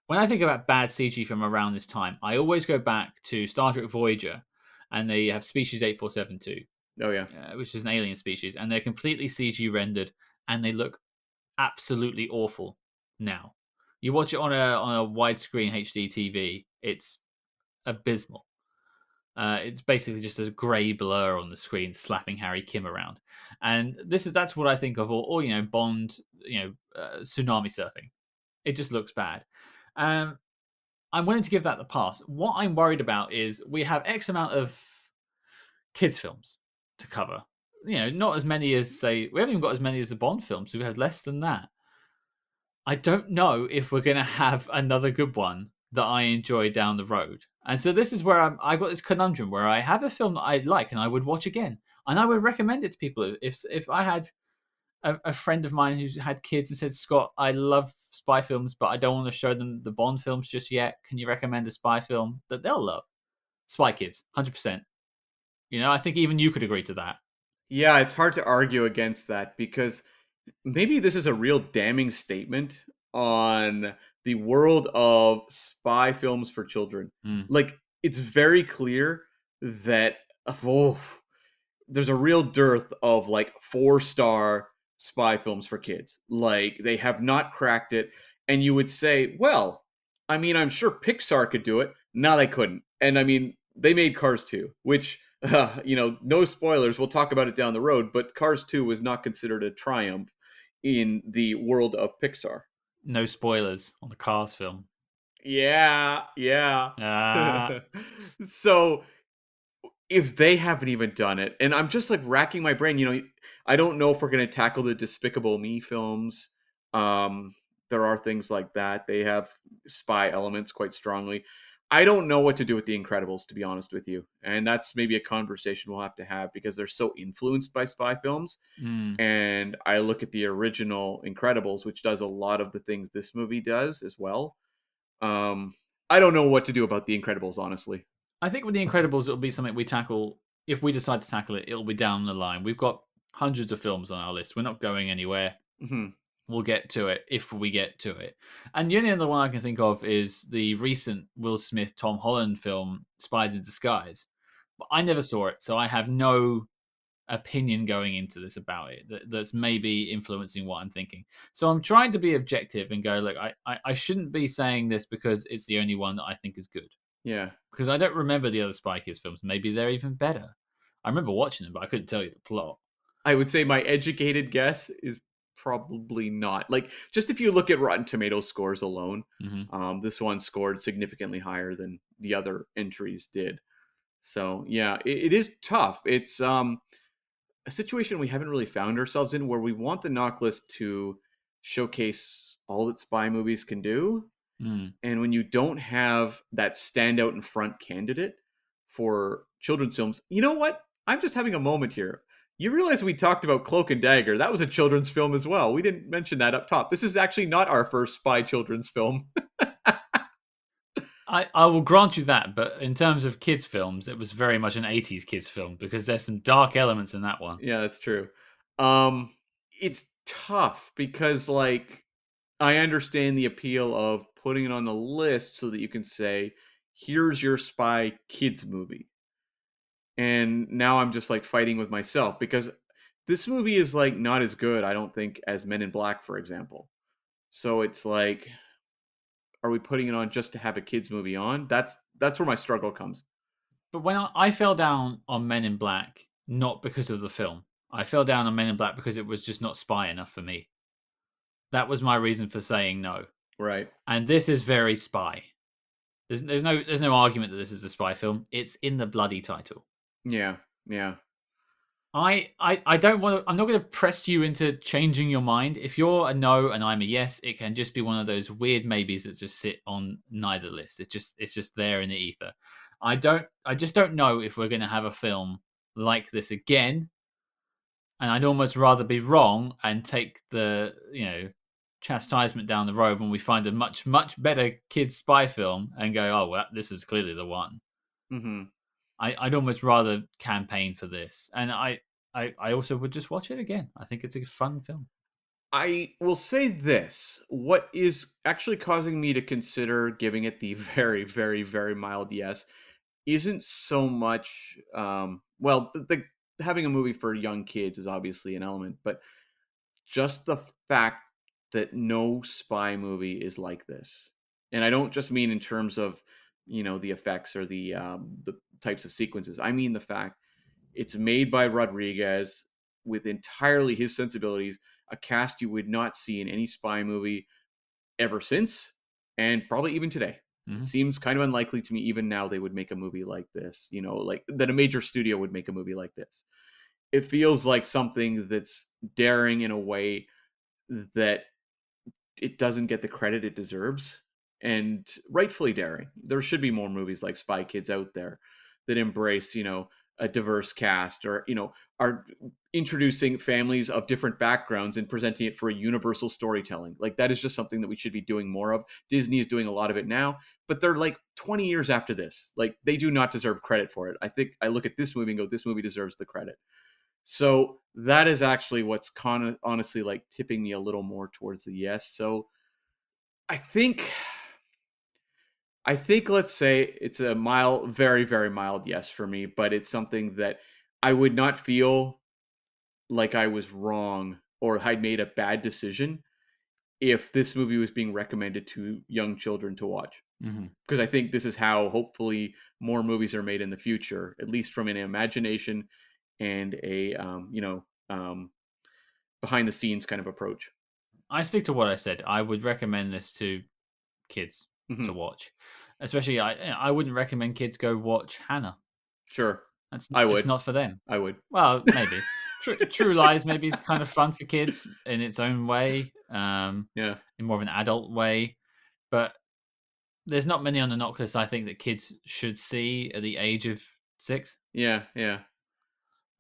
when I think about bad CG from around this time, I always go back to Star Trek Voyager, and they have Species 8472, Oh yeah. which is an alien species, and they're completely CG rendered, and they look absolutely awful now. You watch it on a widescreen HD TV, it's abysmal. It's basically just a grey blur on the screen slapping Harry Kim around, and that's what I think of, or Bond, tsunami surfing. It just looks bad. Um, I'm willing to give that the pass. What I'm worried about is we have X amount of kids films to cover. Not as many as say we haven't even got as many as the Bond films. We've had less than that. I don't know if we're going to have another good one that I enjoy down the road. And so this is where I got this conundrum where I have a film that I like and I would watch again, and I would recommend it to people. If I had a friend of mine who had kids and said, Scott, I love spy films, but I don't want to show them the Bond films just yet. Can you recommend a spy film that they'll love? Spy Kids, 100%. I think even you could agree to that. Yeah, it's hard to argue against that because maybe this is a real damning statement on the world of spy films for children. Mm. Like, it's very clear that oh, there's a real dearth of like 4-star spy films for kids. Like, they have not cracked it. And you would say, well, I mean, I'm sure Pixar could do it. No, they couldn't. And I mean, they made Cars 2, which, no spoilers. We'll talk about it down the road. But Cars 2 was not considered a triumph in the world of Pixar. No spoilers on the Cars film. Yeah, yeah. Ah. So if they haven't even done it, and I'm just like racking my brain, I don't know if we're going to tackle the Despicable Me films. There are things like that. They have spy elements quite strongly. I don't know what to do with The Incredibles, to be honest with you. And that's maybe a conversation we'll have to have because they're so influenced by spy films. Mm. And I look at the original Incredibles, which does a lot of the things this movie does as well. I don't know what to do about The Incredibles, honestly. I think with The Incredibles, it'll be something we tackle. If we decide to tackle it, it'll be down the line. We've got hundreds of films on our list. We're not going anywhere. Mhm. We'll get to it if we get to it. And the only other one I can think of is the recent Will Smith Tom Holland film Spies in Disguise. But I never saw it, so I have no opinion going into this about it that's maybe influencing what I'm thinking. So I'm trying to be objective and go, look, I shouldn't be saying this because it's the only one that I think is good. Yeah. Because I don't remember the other Spy Kids films. Maybe they're even better. I remember watching them, but I couldn't tell you the plot. I would say my educated guess is probably not. Like, just if you look at Rotten Tomatoes scores alone, this one scored significantly higher than the other entries did. So, yeah, it is tough. It's a situation we haven't really found ourselves in where we want the knock list to showcase all that spy movies can do. Mm. And when you don't have that standout in front candidate for children's films, you know what? I'm just having a moment here. You realize we talked about Cloak and Dagger. That was a children's film as well. We didn't mention that up top. This is actually not our first spy children's film. I will grant you that, but in terms of kids' films, it was very much an 80s kids' film because there's some dark elements in that one. Yeah, that's true. It's tough because, like, I understand the appeal of putting it on the list so that you can say, here's your spy kids movie. And now I'm just like fighting with myself because this movie is like not as good, I don't think, as Men in Black, for example. So it's like, are we putting it on just to have a kids movie on? That's where my struggle comes. But when I fell down on Men in Black, not because of the film, I fell down on Men in Black because it was just not spy enough for me. That was my reason for saying no. Right. And this is very spy. There's no argument that this is a spy film. It's in the bloody title. Yeah. Yeah. I don't want to. I'm not going to press you into changing your mind. If you're a no and I'm a yes, it can just be one of those weird maybes that just sit on neither list. It's just there in the ether. I just don't know if we're going to have a film like this again. And I'd almost rather be wrong and take the chastisement down the road when we find a much better kids spy film and go, oh well, this is clearly the one. Mm-hmm. I'd almost rather campaign for this, and I also would just watch it again. I think it's a fun film. I will say this. What is actually causing me to consider giving it the very, very, very mild yes isn't so much, well, having a movie for young kids is obviously an element, but just the fact that no spy movie is like this. And I don't just mean in terms of, the effects or the types of sequences. I mean the fact it's made by Rodriguez with entirely his sensibilities, a cast you would not see in any spy movie ever since, and probably even today. It Hmm. seems kind of unlikely to me, even now, they would make a movie like this, like that a major studio would make a movie like this. It feels like something that's daring in a way that it doesn't get the credit it deserves, and rightfully daring. There should be more movies like Spy Kids out there that embrace, a diverse cast, or are introducing families of different backgrounds and presenting it for a universal storytelling. Like, that is just something that we should be doing more of. Disney is doing a lot of it now, but they're like 20 years after this. Like, they do not deserve credit for it. I think I look at this movie and go, this movie deserves the credit. So that is actually what's honestly like tipping me a little more towards the yes. So I think let's say it's a mild, very, very mild yes for me, but it's something that I would not feel like I was wrong or had made a bad decision if this movie was being recommended to young children to watch. Hmm. Because I think this is how hopefully more movies are made in the future, at least from an imagination and a behind the scenes kind of approach. I stick to what I said. I would recommend this to kids to Hmm. watch, especially I wouldn't recommend kids go watch Hannah. Sure, That's I it's would. not for them. I would. Well, maybe True Lies maybe is kind of fun for kids in its own way, Yeah. in more of an adult way, but there's not many on the knock list I think that kids should see at the age of 6. Yeah. Yeah.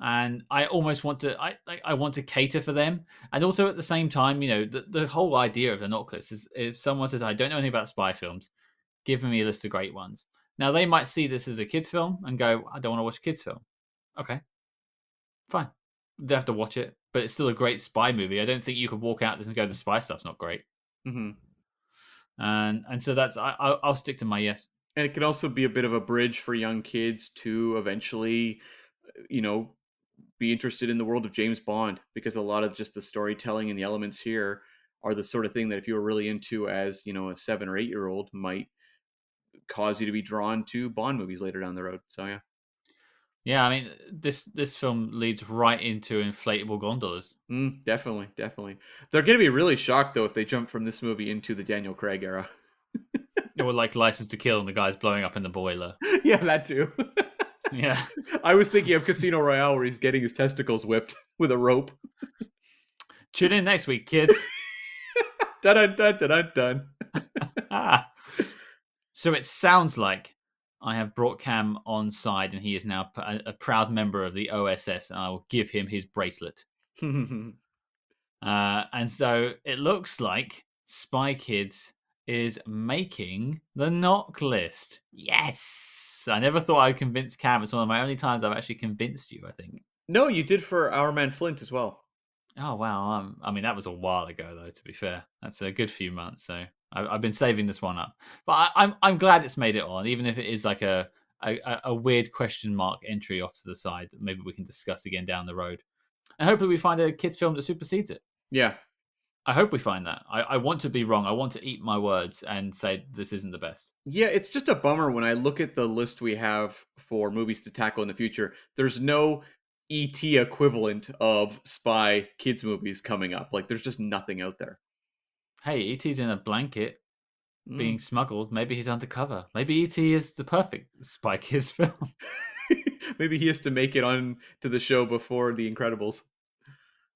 And I almost want to I want to cater for them, and also at the same time, the whole idea of the knock list is if someone says I don't know anything about spy films, give me a list of great ones. Now they might see this as a kids film and go, I don't want to watch a kids film. Okay, fine. They have to watch it, but it's still a great spy movie. I don't think you could walk out this and go, the spy stuff's not great. Hmm. And so that's I'll stick to my yes. And it can also be a bit of a bridge for young kids to eventually, you know, be interested in the world of James Bond, because a lot of just the storytelling and the elements here are the sort of thing that if you were really into as, a 7 or 8 year old might cause you to be drawn to Bond movies later down the road. So yeah. Yeah, I mean this film leads right into inflatable gondolas. Definitely, definitely. They're going to be really shocked though if they jump from this movie into the Daniel Craig era. Or like License to Kill and the guy's blowing up in the boiler. Yeah, that too. Yeah. I was thinking of Casino Royale where he's getting his testicles whipped with a rope. Tune in next week, kids. Dun dun dun dun dun. Ah. So it sounds like I have brought Cam on side, and he is now a proud member of the OSS, and I will give him his bracelet. And so it looks like Spy Kids is making the knock list. Yes! I never thought I'd convince Cam. It's one of my only times I've actually convinced you, I think. No, you did for Our Man Flint as well. Oh, wow. I mean, that was a while ago, though, to be fair. That's a good few months. So I've been saving this one up. But I'm glad it's made it on, even if it is like a weird question mark entry off to the side that maybe we can discuss again down the road. And hopefully we find a kids' film that supersedes it. Yeah. I hope we find that. I want to be wrong. I want to eat my words and say this isn't the best. Yeah, it's just a bummer when I look at the list we have for movies to tackle in the future. There's no ET equivalent of spy kids movies coming up. Like, there's just nothing out there. Hey, E.T.'s in a blanket being Mm. smuggled. Maybe he's undercover. Maybe E.T. is the perfect Spy Kids film. Maybe he has to make it on to the show before The Incredibles.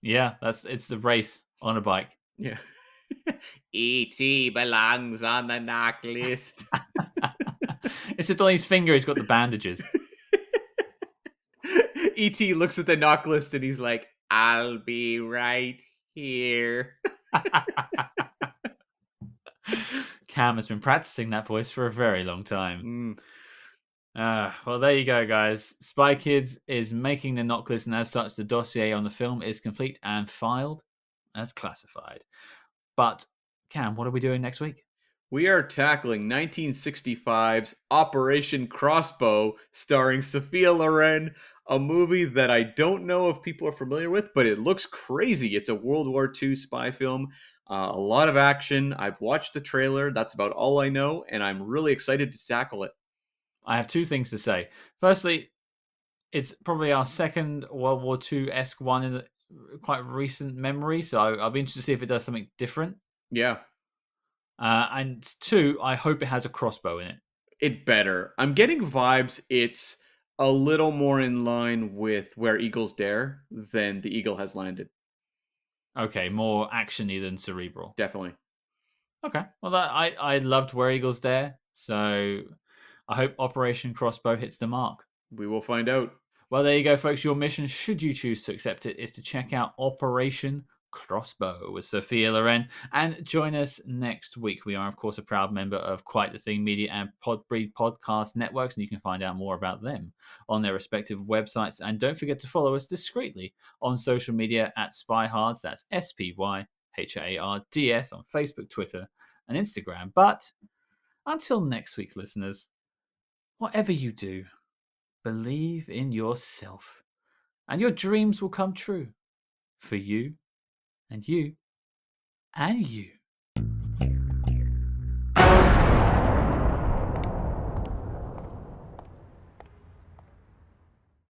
Yeah, it's the race on a bike. Yeah. E.T. belongs on the knock list. Except on his finger, he's got the bandages. E.T. looks at the knock list and he's like, I'll be right here. Cam has been practicing that voice for a very long time. Mm. Well, there you go, guys. Spy Kids is making the knock list, and as such, the dossier on the film is complete and filed as classified. But, Cam, what are we doing next week? We are tackling 1965's Operation Crossbow, starring Sophia Loren, a movie that I don't know if people are familiar with, but it looks crazy. It's a World War II spy film, a lot of action. I've watched the trailer. That's about all I know, and I'm really excited to tackle it. I have two things to say. Firstly, it's probably our second World War II-esque one in the quite recent memory, so I'll be interested to see if it does something different. Yeah. And two, I hope it has a crossbow in it. It better. I'm getting vibes it's a little more in line with Where Eagles Dare than The Eagle Has Landed. Okay, more actiony than cerebral. Definitely. Okay, well, I loved Where Eagles Dare, so I hope Operation Crossbow hits the mark. We will find out. Well, there you go, folks. Your mission, should you choose to accept it, is to check out Operation Crossbow with Sophia Loren and join us next week. We are, of course, a proud member of Quite the Thing Media and Podbreed podcast networks, and you can find out more about them on their respective websites. And don't forget to follow us discreetly on social media at SpyHards. That's SpyHards on Facebook, Twitter, and Instagram. But until next week, listeners, whatever you do, believe in yourself, and your dreams will come true for you and you and you.